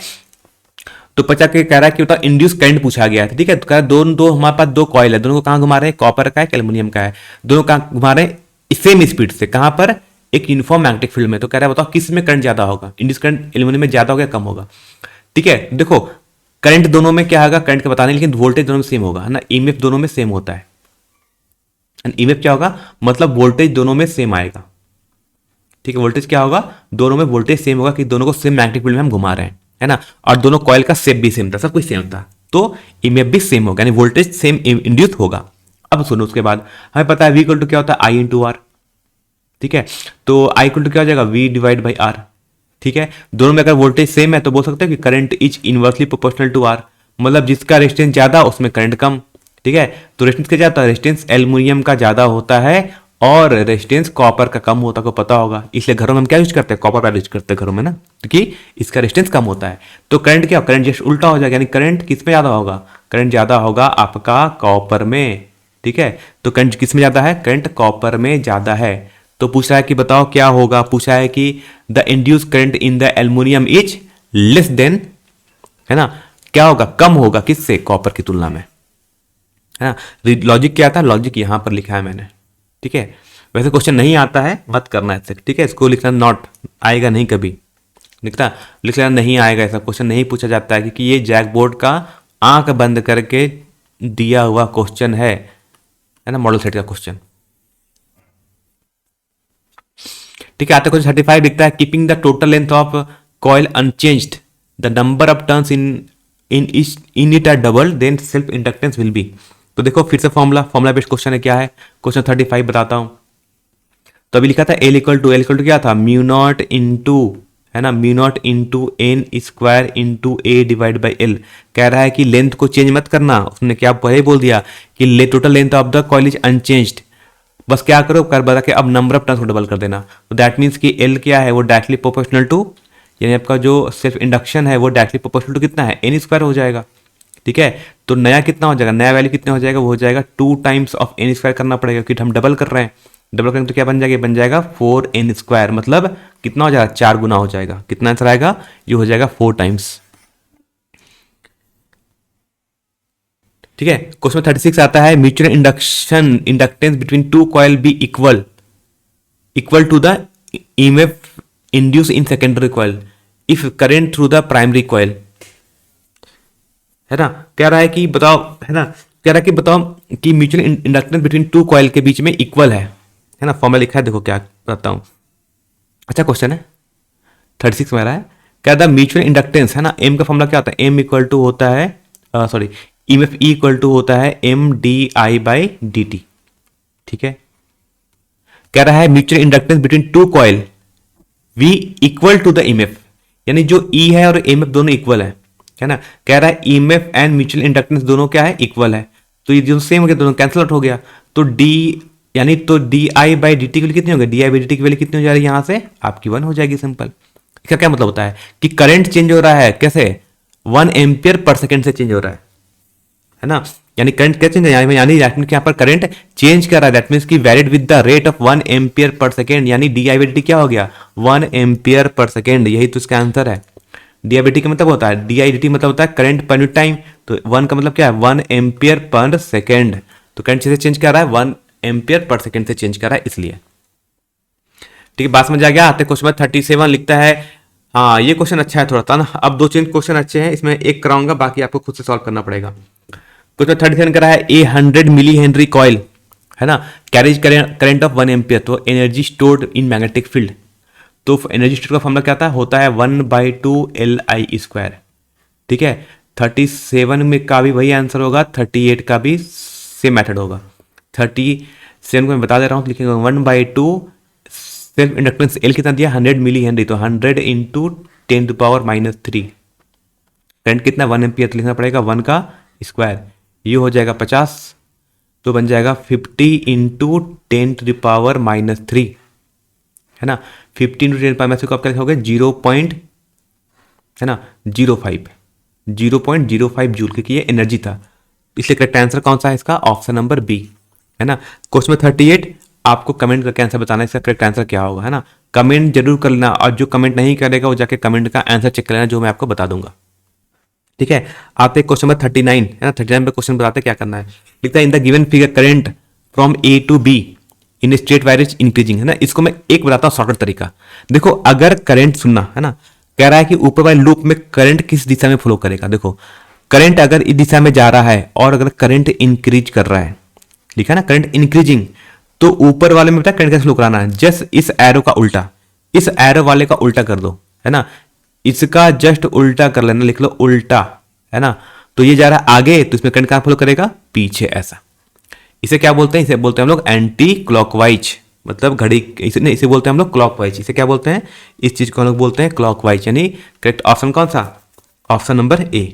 तो बच्चा के कह रहा है कि बताओ इंड्यूस करंट पूछा गया था। ठीक है, तो कह रहा है दो हमारे पास दो कॉइल है, दोनों को कहाँ घुमा रहे हैं, कॉपर का है एल्यूमिनियम का है, दोनों कहाँ घुमा रहे हैं सेम स्पीड से, कहाँ पर, एक यूनिफॉर्म मैग्नेटिक फील्ड में। तो कह रहा है बताओ किस में करंट ज्यादा होगा, इंड्यूस करंट एल्यूमिनियम में ज्यादा होगा कम होगा। ठीक है, देखो करंट दोनों में क्या होगा, करंट का पता नहीं, लेकिन वोल्टेज दोनों में सेम होगा, है ना, ईएमएफ दोनों में सेम होता है। ईएमएफ क्या होगा, मतलब वोल्टेज दोनों में सेम आएगा। ठीक है, वोल्टेज क्या होगा, दोनों में वोल्टेज सेम होगा कि दोनों को सेम मैग्नेटिक फील्ड में हम घुमा रहे हैं, है ना, और दोनों कॉइल का शेप भी सेम था, सब कुछ सेम था, तो ईएमएफ भी सेम होगा, यानी वोल्टेज सेम इंड्यूस होगा। अब सुनो, उसके बाद हमें पता है V इक्वल टू क्या होता है, आई इंटू आर। ठीक है, तो आई इक्वल टू क्या हो जाएगा, V डिवाइड बाई आर। ठीक है, दोनों में अगर वोल्टेज सेम है तो बोल सकते हैं कि current is inversely proportional to R, मतलब जिसका रेजिस्टेंस ज्यादा उसमें करंट कम। ठीक है, तो रेजिस्टेंस क्या जाता है, रेजिस्टेंस एल्युमिनियम का ज्यादा होता है और रेजिस्टेंस कॉपर का कम होता है, को पता होगा, इसलिए घरों में हम क्या यूज करते हैं, कॉपर पैड यूज करते हैं घरों में ना, क्योंकि इसका रेजिस्टेंस कम होता है। तो करंट क्या, करंट जस्ट उल्टा हो जाएगा, यानी करंट किस में ज्यादा होगा, करंट ज्यादा होगा आपका कॉपर में। ठीक है, तो करंट किस में ज्यादा है, करंट कॉपर में ज्यादा है। तो पूछा है कि बताओ क्या होगा, पूछा है कि the induce current in the aluminium is less than, है ना, क्या होगा, कम होगा किससे, कॉपर की तुलना में, है ना। लॉजिक क्या था, लॉजिक यहां पर लिखा है मैंने। ठीक है, वैसे क्वेश्चन नहीं आता है, मत करना इससे। ठीक है, इसको लिखना नॉट, आएगा नहीं कभी, लिख लेना नहीं आएगा, ऐसा क्वेश्चन नहीं पूछा जाता है, क्योंकि ये जैक बोर्ड का आंख बंद करके दिया हुआ क्वेश्चन है ना, मॉडल सेट का क्वेश्चन। ठीक है, आते क्वेश्चन 35 लिखता है keeping the total length of coil unchanged, the number of turns in it are double, then self inductance will be. तो देखो फिर से फॉर्मुला बेस्ड क्वेश्चन है, क्या है क्वेश्चन 35 बताता हूं। तो अभी लिखा था एल इक्वल टू क्या था, म्यू नॉट इंटू, है ना, mu not into N square into A divide by L. कह रहा है कि लेंथ को चेंज मत करना, उसने क्या पहले बोल दिया कि total length of the coil is unchanged, बस क्या करो, कर बता के अब नंबर ऑफ टर्न्स को डबल कर देना। तो दैट मीन्स कि एल क्या है, वो डायरेक्टली प्रोपोर्शनल टू, यानी आपका जो सेल्फ इंडक्शन है वो डायरेक्टली प्रोपोर्शनल टू कितना है, एन स्क्वायर हो जाएगा। ठीक है, तो नया कितना हो जाएगा, नया वैल्यू कितना हो जाएगा, वो हो जाएगा 2 टाइम्स ऑफ एन स्क्वायर करना पड़ेगा, क्योंकि हम डबल कर रहे हैं, डबल करेंगे तो क्या बन जाएगा, बन जाएगा 4n स्क्वायर, मतलब कितना हो जाएगा, 4 गुना हो जाएगा। कितना आंसर आएगा, ये हो जाएगा 4 टाइम्स। ठीक है, क्वेश्चन 36 आता है mutual inductance between two coil be equal to the EMF induce in secondary coil if current through the primary coil, है ना। कह रहा है कि बताओ, है ना, कह रहा है कि बताओ कि mutual inductance between two coil के बीच में इक्वल है ना, फॉर्मूला लिखा है, देखो क्या बताता हूं। अच्छा क्वेश्चन है 36 में आ रहा है, क्या द म्यूचुअल इंडक्टेंस, है ना, एम का फॉर्मूला क्या होता है, एम इक्वल टू होता है, sorry, EMF E equal to होता है M D I by D T. ठीक है, कह रहा है mutual inductance between two coil be equal to the EMF, यानी जो ई है और ईएमएफ दोनों इक्वल है ना। कह रहा है ईएमएफ एंड म्यूचुअल इंडक्टेंस दोनों क्या है, इक्वल है, तो ये जो सेम हो गया, दोनों कैंसिल आउट हो गया, तो डी, यानी तो D I by D T की वैल्यू कितनी होगी, D I by D T की वैल्यू कितनी हो जा रही है, यहां से आपकी 1 हो जाएगी, सिंपल। इसका क्या मतलब होता है कि करंट चेंज हो रहा है, कैसे, 1 एम्पियर पर सेकेंड से चेंज हो रहा है ना, यानी करंट क्या चेंज है, यानी यहाँ पर करंट चेंज कर रहा है, दैट मींस की valid with the rate of 1 ampere per second, यानी D I by D T क्या हो गया, 1 एम्पियर पर सेकेंड, यही तो इसका आंसर है। डी आई बाई टी का मतलब होता है, डी आई डी टी मतलब होता है करंट पर यूनिट टाइम, तो 1 का मतलब क्या है, 1 एम्पियर पर सेकेंड, तो करंट से चेंज कर रहा है 1 एम्पियर पर सेकेंड से चेंज कर रहा है, इसलिए। ठीक है, बात समझ आ गया। आते क्वेश्चन 37 लिखता है, हाँ ये क्वेश्चन अच्छा है थोड़ा सा ना, अब 2-3 क्वेश्चन अच्छे हैं, इसमें एक कराऊंगा, बाकी आपको खुद से सॉल्व करना पड़ेगा। क्वेश्चन 37 कर रहा है ए 100 मिली हेनरी कॉइल, है ना, कैरेज करंट ऑफ 1 एम्पियर, तो energy stored in magnetic field, तो एनर्जी स्टोर का फॉर्मूला क्या था, होता है 1/2 LI स्क्वायर। ठीक है, 37 में का भी वही आंसर होगा, 38 का भी सेम मेथड होगा। 37 को मैं बता दे रहा हूँ, लिखेंगे 1/2, सेल्फ इंडक्टेंस एल कितना दिया, 100 मिली हेनरी, तो 100 इंटू 10⁻³ करंट कितना, 1 एम्पियर, तो लिखना पड़ेगा 1 का स्क्वायर, ये हो जाएगा 50, तो बन जाएगा 50 इंटू 10⁻³ है ना, 50 इंटू 10⁻³ को आप क्या लिखोगे, 0. है ना 0.05 जूल, क्योंकि ये एनर्जी था, इसलिए करेक्ट आंसर कौन सा है इसका, ऑप्शन नंबर बी, है ना। क्वेश्चन 38 आपको कमेंट करके आंसर बताना है इसका करेक्ट आंसर क्या होगा, है ना। कमेंट जरूर कर लेना, और जो कमेंट नहीं करेगा वो जाके कमेंट का आंसर चेक कर लेना, जो मैं आपको बता दूंगा। ठीक है, आप एक क्वेश्चन नंबर 39 है ना, 39 पे क्वेश्चन बताते क्या करना है। लिखता है in the given figure current from A to B in straight wire is increasing, है ना। इसको मैं एक बताता हूँ शॉर्टकट तरीका। देखो अगर करंट सुनना है ना, कह रहा है कि ऊपर वाले लूप में करंट किस दिशा में फ्लो करेगा। देखो करंट अगर इस दिशा में जा रहा है और अगर करंट इंक्रीज कर रहा है, लिखा है ना करंट इंक्रीजिंग, तो ऊपर वाले में करंट कैसे फ्लो कराना है, जस्ट इस एरो का उल्टा, इस एरो वाले का उल्टा कर दो, है ना। इसका जस्ट उल्टा कर लेना, लिख लो उल्टा, है ना। तो ये जा रहा है आगे, तो इसमें करंट कहां फ्लो करेगा, पीछे, ऐसा। इसे क्या बोलते हैं, इसे बोलते हैं हम लोग एंटी क्लॉकवाइज, मतलब घड़ी, इसे बोलते हैं हम लोग क्लॉकवाइज। इसे क्या बोलते हैं, इस चीज को हम लोग बोलते हैं क्लॉकवाइज, यानी करेक्ट ऑप्शन कौन सा, ऑप्शन नंबर ए।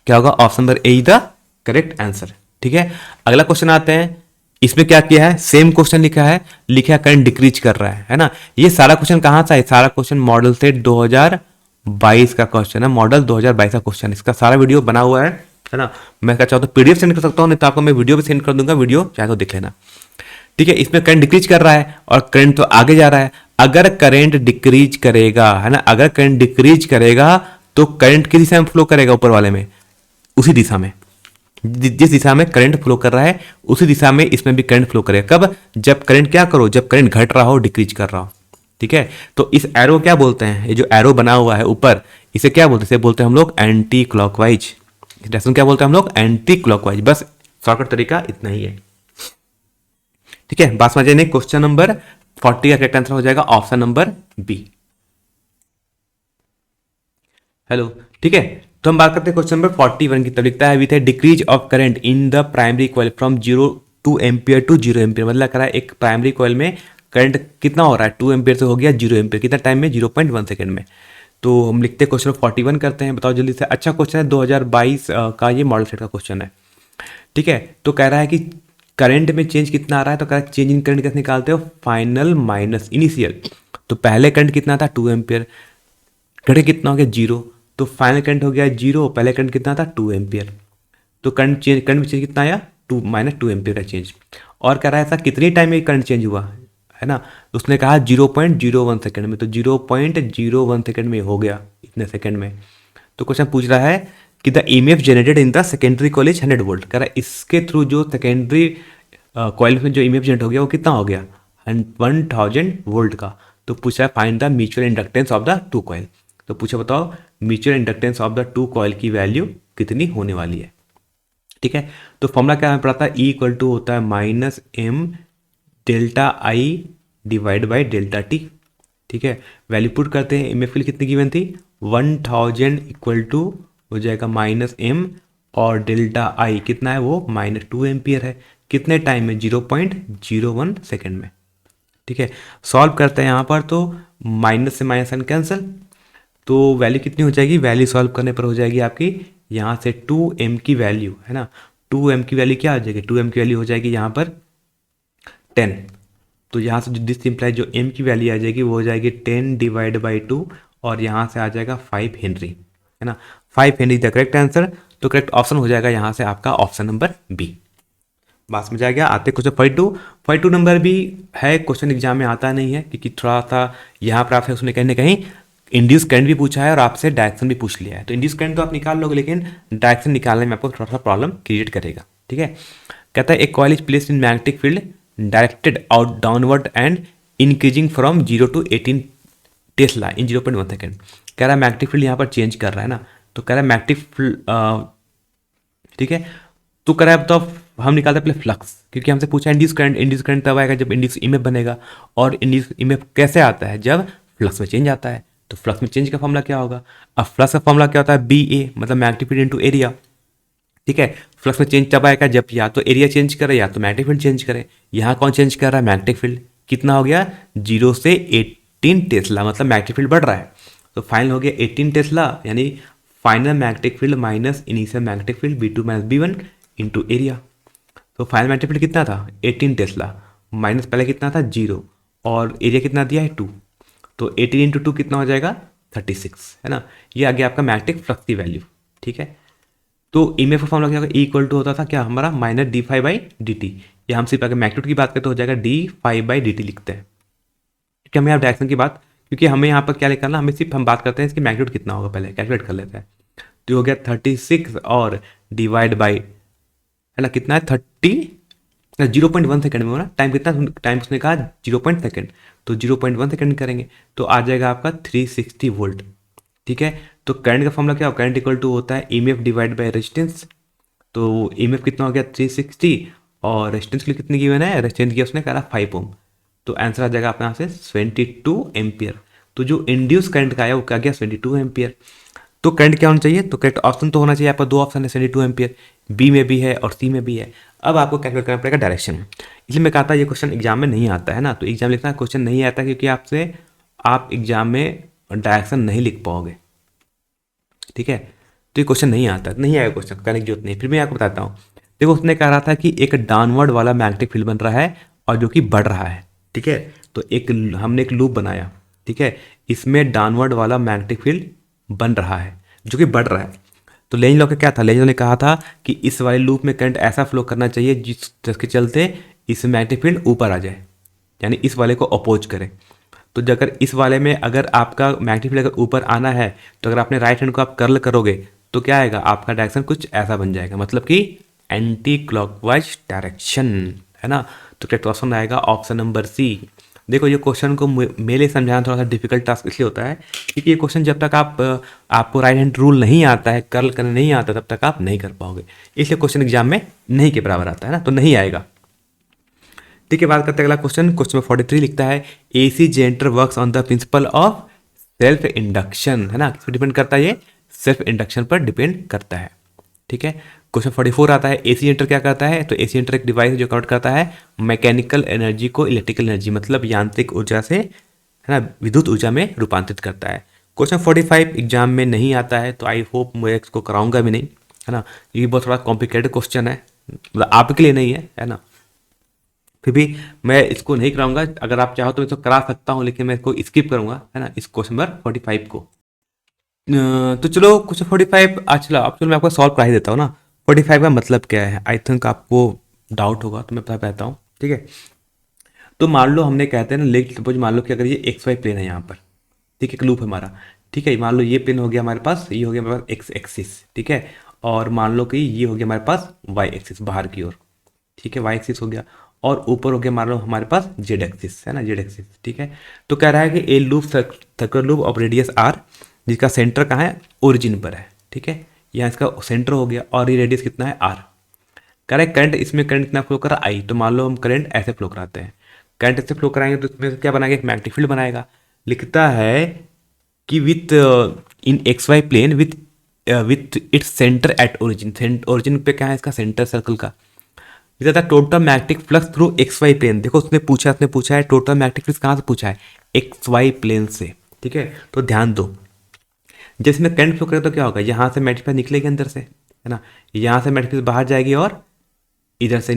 क्या होगा, option number A is the correct answer. ठीक है, अगला क्वेश्चन आते हैं। इसमें क्या किया है, सेम क्वेश्चन लिखा है, लिखा है करंट डिक्रीज कर रहा है ना। ये सारा क्वेश्चन कहां से है, सारा क्वेश्चन मॉडल सेट 2022 का क्वेश्चन है, मॉडल 2022 का क्वेश्चन। इसका सारा वीडियो बना हुआ है ना। मैं क्या चाहता हूँ पीडीएफ सेंड कर सकता हूँ, नहीं तो आपको मैं वीडियो भी सेंड कर दूंगा, वीडियो चाहे तो देख लेना। ठीक है, इसमें करंट डिक्रीज कर रहा है और करंट तो आगे जा रहा है। अगर करंट डिक्रीज करेगा, है ना, अगर करंट डिक्रीज करेगा तो करंट किस दिशा में फ्लो करेगा, ऊपर वाले में, उसी दिशा में, जिस दिशा में करंट फ्लो कर रहा है उसी दिशा में इसमें भी करंट फ्लो करेगा। कब, जब करंट क्या करो, जब करंट घट रहा हो, डिक्रीज कर रहा हो। ठीक है, तो इस एरो क्या बोलते हैं, ये जो एरो बना हुआ है ऊपर, इसे क्या बोलते हैं, इसे बोलते हैं हम लोग एंटी क्लॉकवाइज। डायरेक्शन क्या बोलते हैं हम लोग, एंटी क्लॉकवाइज। बस शॉर्टकट तरीका इतना ही है। ठीक है, बात समझ नहीं, क्वेश्चन नंबर 40 का करेक्ट आंसर हो जाएगा ऑप्शन नंबर बी। हेलो, ठीक है, तो हम बात करते हैं क्वेश्चन नंबर 41 की। तब लिखता है with a decrease of current in the primary coil from 0 ampere to 0 ampere, मतलब कह रहा है एक प्राइमरी कॉइल में करंट कितना हो रहा है, 2 एम्पियर से हो गया 0 एम्पियर, कितना टाइम में, 0.1 सेकंड में। तो हम लिखते हैं क्वेश्चन 41 करते हैं, बताओ जल्दी से। अच्छा क्वेश्चन है, 2022 का ये मॉडल सेट का क्वेश्चन है। ठीक है, तो कह रहा है कि करंट में चेंज कितना आ रहा है, तो कह रहा है चेंज इन करंट कैसे निकालते हो, फाइनल माइनस इनिशियल। तो पहले करंट कितना था, 2 एम्पियर, घटे कितना हो गया, 0, तो फाइनल करंट हो गया 0, पहले करंट कितना था, 2 एम्पियर। तो करंट में चेंज कितना आया, 2 माइनस 2 एम्पियर का चेंज। और कह रहा है ऐसा कितनी टाइम में करंट चेंज हुआ, है ना। तो उसने कहा 0.01 सेकंड में, तो 0.01 सेकंड में हो गया, इतने सेकंड में। तो क्वेश्चन पूछ रहा है कि the EMF generated in the secondary coil 100 volt, कह रहा है इसके थ्रू जो सेकेंडरी कॉइल में जो ईएमएफ जनरेट हो गया वो कितना हो गया, 1000 वोल्ट का। तो पूछा है find the mutual inductance of the two coil. तो पूछा बताओ mutual inductance of the two coil की वैल्यू कितनी होने वाली है। ठीक है, तो फॉर्मूला क्या हमें पता था, ई इक्वल टू होता है minus M delta I divide by delta T. ठीक है, वैल्यू पुट करते हैं, एम एफ कितनी गिवन थी, 1000 इक्वल टू हो जाएगा माइनस एम, और डेल्टा आई कितना है, वो -2 एम्पियर है। कितने टाइम में, 0.01 सेकेंड में। ठीक है, सॉल्व करते हैं यहाँ पर, तो माइनस से माइनस एन कैंसिल, तो वैल्यू कितनी हो जाएगी, वैल्यू सॉल्व करने पर हो जाएगी आपकी यहाँ से 2m की वैल्यू, है ना। 2m की वैल्यू क्या आ जाएगी, 2m की वैल्यू हो जाएगी यहाँ पर 10। तो यहाँ से जो दिस इंप्लाई जो m की वैल्यू आ जाएगी वो हो जाएगी 10 डिवाइड बाई 2, और यहाँ से आ जाएगा 5 हेनरी, है ना। 5 हेनरी द करेक्ट आंसर। तो करेक्ट ऑप्शन हो जाएगा यहाँ से आपका ऑप्शन नंबर बी। बात समझ आ गया। आते क्वेश्चन 42 नंबर भी है, क्वेश्चन एग्जाम में आता नहीं है क्योंकि थोड़ा सा यहाँ पर आपसे उसने कहीं ना कहीं इंड्यूस करंट भी पूछा है और आपसे डायरेक्शन भी पूछ लिया है। तो इंड्यूस करंट तो आप निकाल लोगे, लेकिन डायरेक्शन निकालने में आपको थोड़ा सा प्रॉब्लम क्रिएट करेगा। ठीक है, कहता है एक coil is placed in magnetic field directed out downward and increasing from 0 to 18 Tesla in 0.1 second. कह रहा है मैग्नेटिक फील्ड यहाँ पर चेंज कर रहा है ना, तो कह रहा है मैग्नेटिक फील्ड, ठीक है, तो कह रहा है तो हम निकालते हैं पहले फ्लक्स, क्योंकि हमसे पूछा इंड्यूस करंट तब आएगा जब इंड्यूस ईएमएफ बनेगा, और इंड्यूस ईएमएफ कैसे आता है, जब फ्लक्स में चेंज आता है। तो फ्लक्स में चेंज का फॉर्मूला क्या होगा, अब फ्लक्स का फॉर्मूला क्या होता है, बी ए, मतलब मैग्नेटिक फील्ड इनटू एरिया। ठीक है, फ्लक्स में चेंज तब आएगा जब या तो एरिया चेंज करे या तो मैग्नेटिक फील्ड चेंज करे। यहाँ कौन चेंज कर रहा है, मैग्नेटिक फील्ड। कितना हो गया, 0 से 18 टेस्ला, मतलब मैग्नेटिक फील्ड बढ़ रहा है। तो फाइनल हो गया 18 टेस्ला, यानी final magnetic field minus initial magnetic field B2 minus B1 into area. तो फाइनल मैग्नेटिक फील्ड कितना था, 18 टेस्ला, माइनस पहले कितना था 0, और एरिया कितना दिया है 2, तो 18 इंटू 2 कितना हो जाएगा 36, है ना। ये आ गया आपका मैग्नेटिक फ्लक्स की वैल्यू। ठीक है, तो ईएमएफ का फॉर्मूला क्या होगा, ई इक्वल टू होता था क्या हमारा, minus D phi by D T, या हम सिर्फ अगर मैग्नीट्यूड की बात करें तो हो जाएगा D five by D T लिखते हैं। क्योंकि हमें यहाँ डायरेक्शन की बात, क्योंकि हमें यहाँ पर क्या निकालना, हमें सिर्फ हम बात करते हैं इसकी मैग्नीट्यूड कितना होगा, पहले कैलकुलेट कर लेते हैं। तो हो गया 36 और डिवाइड बाई, है ना, कितना है 0.1 सेकंड में होना, टाइम कितना, टाइम उसने कहा 0.2 सेकंड, तो 0.1 सेकंड करेंगे तो आ जाएगा आपका 360 वोल्ट। ठीक है, तो करंट का फॉर्मूला क्या हो, करंट इक्वल टू होता है ईएमएफ डिवाइड बाय रेजिस्टेंस। तो ईएमएफ कितना हो गया 360 और रेजिस्टेंस के लिए कितनी गिवन है, रेजिस्टेंस की उसने कहा 5 ओम, तो आंसर आ जाएगा अपने यहाँ से 22 एम्पियर। तो जो इंड्यूस करंट का आया वो क्या गया 22 एम्पियर। तो करंट क्या होना चाहिए, तो करेक्ट ऑप्शन तो होना चाहिए, आपका दो ऑप्शन है 22 एम्पियर, बी में भी है और सी में भी है। अब आपको कैलकुलेट करना पड़ेगा डायरेक्शन। इसलिए मैं कहा था ये क्वेश्चन एग्जाम में नहीं आता है ना, तो एग्जाम लिखना क्वेश्चन नहीं आता क्योंकि आपसे आप एग्जाम में डायरेक्शन नहीं लिख पाओगे। ठीक है, तो ये क्वेश्चन नहीं आता, नहीं आएगा क्वेश्चन, करने की जरूरत नहीं। फिर मैं आपको बताता हूँ। देखो उसने कह रहा था कि एक डाउनवर्ड वाला मैग्नेटिक फील्ड बन रहा है और जो कि बढ़ रहा है। ठीक है, तो एक हमने एक लूप बनाया, ठीक है, इसमें डाउनवर्ड वाला मैग्नेटिक फील्ड बन रहा है जो कि बढ़ रहा है। तो लेंज लॉ का क्या था, लेंज लॉ ने कहा था कि इस वाले लूप में करंट ऐसा फ्लो करना चाहिए जिसके चलते इस मैग्नेटिक फील्ड ऊपर आ जाए, यानी इस वाले को अपोज करे। तो अगर इस वाले में अगर आपका मैग्नेटिक फील्ड अगर ऊपर आना है तो अगर आपने राइट हैंड को आप कर्ल करोगे तो क्या आएगा, आपका डायरेक्शन कुछ ऐसा बन जाएगा, मतलब कि एंटी क्लॉकवाइज डायरेक्शन, है ना। तो करेक्ट ऑप्शन आएगा ऑप्शन नंबर सी। देखो ये क्वेश्चन को मेरे लिए समझाना थोड़ा सा डिफिकल्ट टास्क इसलिए होता है क्योंकि ये क्वेश्चन जब तक आपको राइट हैंड रूल नहीं आता है, कर्ल करने नहीं आता, तब तक आप नहीं कर पाओगे। इसलिए क्वेश्चन एग्जाम में नहीं के बराबर आता है ना, तो नहीं आएगा। ठीक है, बात करते हैं अगला क्वेश्चन। क्वेश्चन में 43 लिखता है AC generator works on the principle of self induction, है ना, किस पर डिपेंड करता है, ये सेल्फ इंडक्शन पर डिपेंड करता है। ठीक है, क्वेश्चन 44 आता है एसी जनरेटर क्या करता है, तो एसी जनरेटर एक डिवाइस है जो कन्वर्ट करता है मैकेनिकल एनर्जी को इलेक्ट्रिकल एनर्जी, मतलब यांत्रिक ऊर्जा से, है ना, विद्युत ऊर्जा में रूपांतरित करता है। क्वेश्चन 45 एग्जाम में नहीं आता है, तो आई होप मैं इसको कराऊंगा भी नहीं, है ना, ये बहुत थोड़ा कॉम्प्लिकेटेड क्वेश्चन है, मतलब आपके लिए नहीं है ना, फिर भी मैं इसको नहीं कराऊंगा। अगर आप चाहो तो मैं इसको करा सकता हूँ, लेकिन मैं इसको स्किप करूंगा, है ना, इस क्वेश्चन नंबर 45 को। तो चलो क्वेश्चन 45 अच्छा, अब चलो मैं आपको सॉल्व करा ही देता हूँ ना। 45 का मतलब क्या है, आई थिंक आपको डाउट होगा, तो मैं बता पाता हूँ। ठीक है, तो मान लो हमने कहते हैं ना, लेट सपोज मान लो कि अगर ये एक्स वाई प्लेन है यहाँ पर, ठीक है, एक लूप है हमारा। ठीक है, मान लो ये प्लेन हो गया हमारे पास, ये हो गया हमारे पास एक्स एक्सिस, ठीक है, और मान लो कि ये हो गया हमारे पास वाई एक्सिस बाहर की ओर, ठीक है, वाई एक्सिस हो गया, और ऊपर हो गया मान लो हमारे पास जेड एक्सिस, है ना, जेड एक्सिस। ठीक है, तो कह रहा है कि A loop circular loop of radius R जिसका सेंटर कहाँ है, ओरिजिन पर है। ठीक है, यहाँ इसका सेंटर हो गया और ये रेडियस कितना है आर। कह रहा है करंट, इसमें करंट कितना फ्लो कर रहा है आई, तो मान लो हम करंट ऐसे फ्लो कराते हैं, करंट ऐसे फ्लो कराएंगे तो इसमें क्या बनाएगा, एक मैग्नेटिक फील्ड बनाएगा। लिखता है कि within X Y plane with its centre at origin, origin पे क्या है इसका सेंटर सर्कल का। था total magnetic flux through X Y plane, देखो उसने पूछा है टोटल मैग्नेटिक फ्लक्स कहाँ से पूछा है, एक्स वाई प्लेन से। ठीक है, तो ध्यान दो, जब इसमें करंट फ्लो करे तो क्या होगा, यहाँ से मैग्नेटिक फ्लक्स निकलेगी अंदर से, है ना, यहाँ से मैग्नेटिक फ्लक्स बाहर जाएगी और इधर से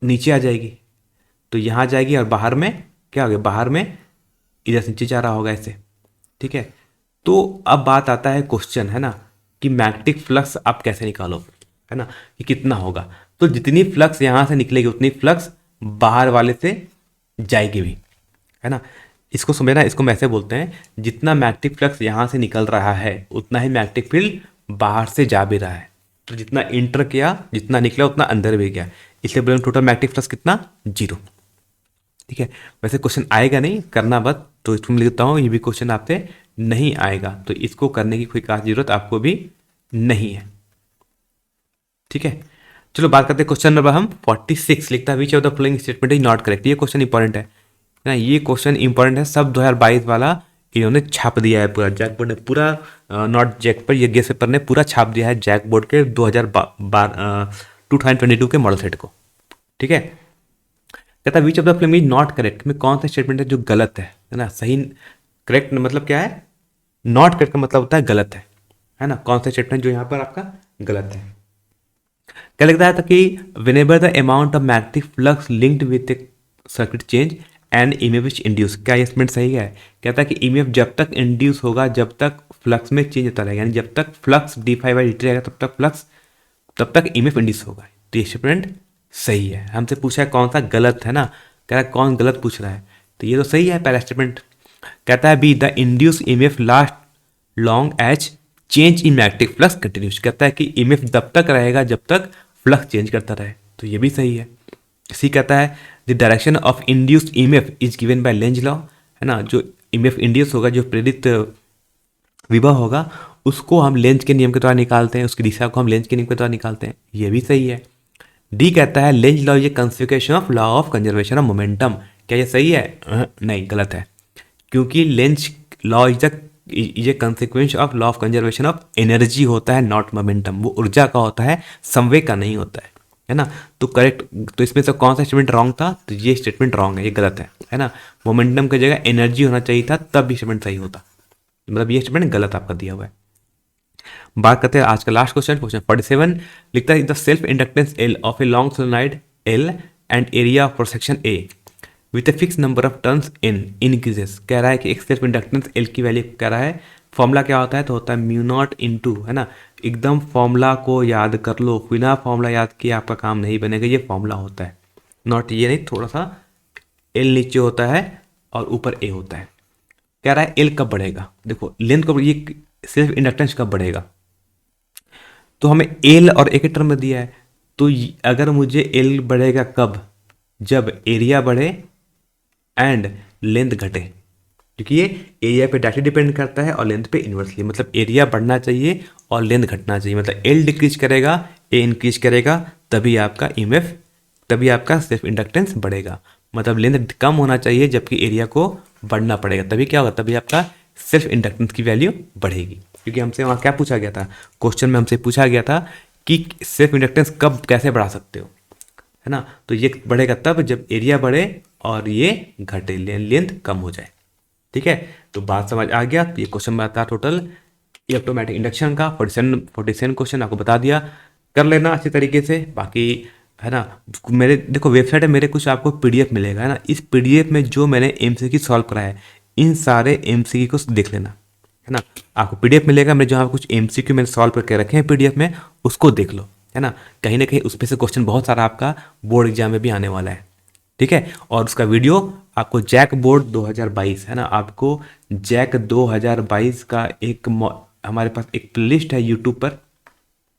नीचे आ जाएगी, तो यहाँ जाएगी और बाहर में क्या हो गया, बाहर में इधर से नीचे जा रहा होगा ऐसे। ठीक है, तो अब बात आता है क्वेश्चन, है ना, कि मैग्नेटिक फ्लक्स आप कैसे निकालो, है ना, कि कितना होगा। तो जितनी फ्लक्स यहाँ से निकलेगी उतनी फ्लक्स बाहर वाले से जाएगी भी, है ना। इसको समझना, इसको हम ऐसे बोलते हैं, जितना मैग्नेटिक फ्लक्स यहाँ से निकल रहा है उतना ही मैग्नेटिक फील्ड बाहर से जा भी रहा है। तो जितना इंटर किया, जितना निकला उतना अंदर भी गया, इसलिए बोले टोटल मैग्नेटिक फ्लक्स कितना, 0। ठीक है, वैसे क्वेश्चन आएगा नहीं, करना बस, तो इसको मैं लिखता हूँ ये भी क्वेश्चन आपसे नहीं आएगा, तो इसको करने की कोई खास जरूरत आपको भी नहीं है। ठीक है, चलो बात करते हैं क्वेश्चन नंबर हम 46। लिखता है which of the following statement is not correct. ये क्वेश्चन इंपॉर्टेंट है ना, ये क्वेश्चन इंपॉर्टेंट है, सब 2022 वाला इन्होंने छाप दिया है पूरा, जैक बोर्ड ने पूरा, नॉट जैक पर, ये गेस पेपर ने पूरा छाप दिया है जैक बोर्ड के 2022 के मॉडल सेट को। ठीक है, कहता है which of the following is not correct, में कौन सा स्टेटमेंट है जो गलत है ना, सही, करेक्ट मतलब क्या है, नॉट करेक्ट का मतलब होता है गलत है ना, कौन सा स्टेटमेंट जो यहाँ पर आपका गलत है। क्या लिखता है कि whenever the amount of magnetic flux linked with a circuit change and EMF is induced, क्या ये स्टेटमेंट सही है। कहता है कि EMF जब तक इंड्यूस होगा जब तक फ्लक्स में चेंज होता रहेगा, यानी जब तक flux d phi by dt रहेगा तब तक EMF इंड्यूस होगा। तो ये स्टेटमेंट सही है। हमसे पूछा है कौन सा गलत है ना, कह रहा है कौन गलत पूछ रहा है, तो ये तो सही है पहला स्टेटमेंट। कहता है B the induce EMF last long as change in magnetic flux continuous, कहता है कि ईएमएफ तब तक रहेगा जब तक फ्लक्स चेंज करता रहे, तो ये भी सही है। सी कहता है the direction of induced EMF is given by Lenz law, है ना, जो ईएमएफ इंड्यूस होगा, जो प्रेरित विभव होगा, उसको हम लेंज के नियम के द्वारा निकालते हैं, उसकी दिशा को हम लेंज के नियम के द्वारा निकालते हैं, ये भी सही है। डी कहता है Lenz law is a consequence of law of conservation of momentum, क्या ये सही है? नहीं, गलत है, क्योंकि Lenz law is a consequence of law of conservation of energy होता है, नॉट मोमेंटम, वो ऊर्जा का होता है, संवेग का नहीं होता है ना। तो करेक्ट, तो इसमें से कौन सा स्टेटमेंट रॉन्ग था? तो ये स्टेटमेंट रॉन्ग है, ये गलत है ना। मोमेंटम की जगह एनर्जी होना चाहिए था, तब ये स्टेटमेंट सही होता, मतलब ये स्टेटमेंट गलत आपका दिया हुआ है। बात करते हैं आज का लास्ट क्वेश्चन, क्वेश्चन 47 लिखता है the self inductance L of a long solenoid L and area of cross section A with a fix number of turns in increases. कह रहा है कि एक सेल्फ इंडक्टेंस एल की वैल्यू, कह रहा है फॉर्मूला क्या होता है, तो होता है म्यू नॉट इंटू, है ना, एकदम फॉर्मूला को याद कर लो, बिना फॉर्मूला याद किए आपका काम नहीं बनेगा, ये फॉर्मूला होता है, नॉट ये नहीं, थोड़ा सा एल नीचे होता है और ऊपर ए होता है। कह रहा है एल कब बढ़ेगा, देखो लेंथ कब, ये सेल्फ इंडक्टेंस कब बढ़ेगा, तो हमें एल और ए के टर्म में दिया है, तो अगर मुझे एल बढ़ेगा कब, जब एरिया बढ़े एंड लेंथ घटे, क्योंकि ये एरिया पे डायरेक्टली डिपेंड करता है और लेंथ पे इन्वर्सली, मतलब एरिया बढ़ना चाहिए और लेंथ घटना चाहिए, मतलब एल डिक्रीज करेगा, ए इंक्रीज करेगा, तभी आपका ईएमएफ, तभी आपका सेल्फ इंडक्टेंस बढ़ेगा, मतलब लेंथ कम होना चाहिए जबकि एरिया को बढ़ना पड़ेगा, तभी क्या होगा, तभी आपका सेल्फ इंडक्टेंस की वैल्यू बढ़ेगी। क्योंकि हमसे वहाँ क्या पूछा गया था, क्वेश्चन में हमसे पूछा गया था कि सेल्फ इंडक्टेंस कब कैसे बढ़ा सकते हो, है ना, तो ये बढ़ेगा तब जब एरिया बढ़े और ये घटे, लेंथ कम हो जाए। ठीक है, तो बात समझ आ गया। तो ये क्वेश्चन में आता है टोटल इलेक्ट्रोमैग्नेटिक इंडक्शन का 47 क्वेश्चन आपको बता दिया, कर लेना अच्छी तरीके से। बाकी है ना, मेरे देखो वेबसाइट है, मेरे कुछ आपको पीडीएफ मिलेगा, है ना, इस पीडीएफ में जो मैंने एमसीक्यू सॉल्व करा है, इन सारे एमसीक्यू को देख लेना, है ना, आपको पीडीएफ मिलेगा, मैं जहाँ कुछ एमसीक्यू मैंने सॉल्व करके रखे हैं पीडीएफ में, उसको देख लो, है ना कहीं उसमें से क्वेश्चन बहुत सारा आपका बोर्ड एग्जाम में भी आने वाला है। ठीक है, और उसका वीडियो आपको जैक बोर्ड 2022, है ना, आपको जैक 2022 का एक हमारे पास एक प्लेलिस्ट है यूट्यूब पर,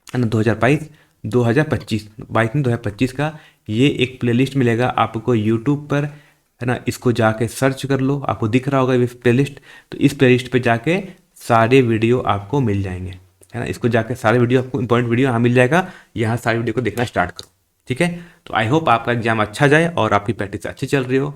है ना, 2022 2025 22 में 2025 का ये एक प्लेलिस्ट मिलेगा आपको यूट्यूब पर, है ना, इसको जाके सर्च कर लो, आपको दिख रहा होगा ये प्लेलिस्ट, तो इस प्लेलिस्ट पे जाके सारे वीडियो आपको मिल जाएंगे, है ना, इसको जाके सारे वीडियो आपको इंपॉर्टेंट वीडियो यहाँ मिल जाएगा, यहाँ सारे वीडियो को देखना स्टार्ट करो। ठीक है, तो आई होप आपका एग्जाम अच्छा जाए और आपकी प्रैक्टिस अच्छी चल रही हो।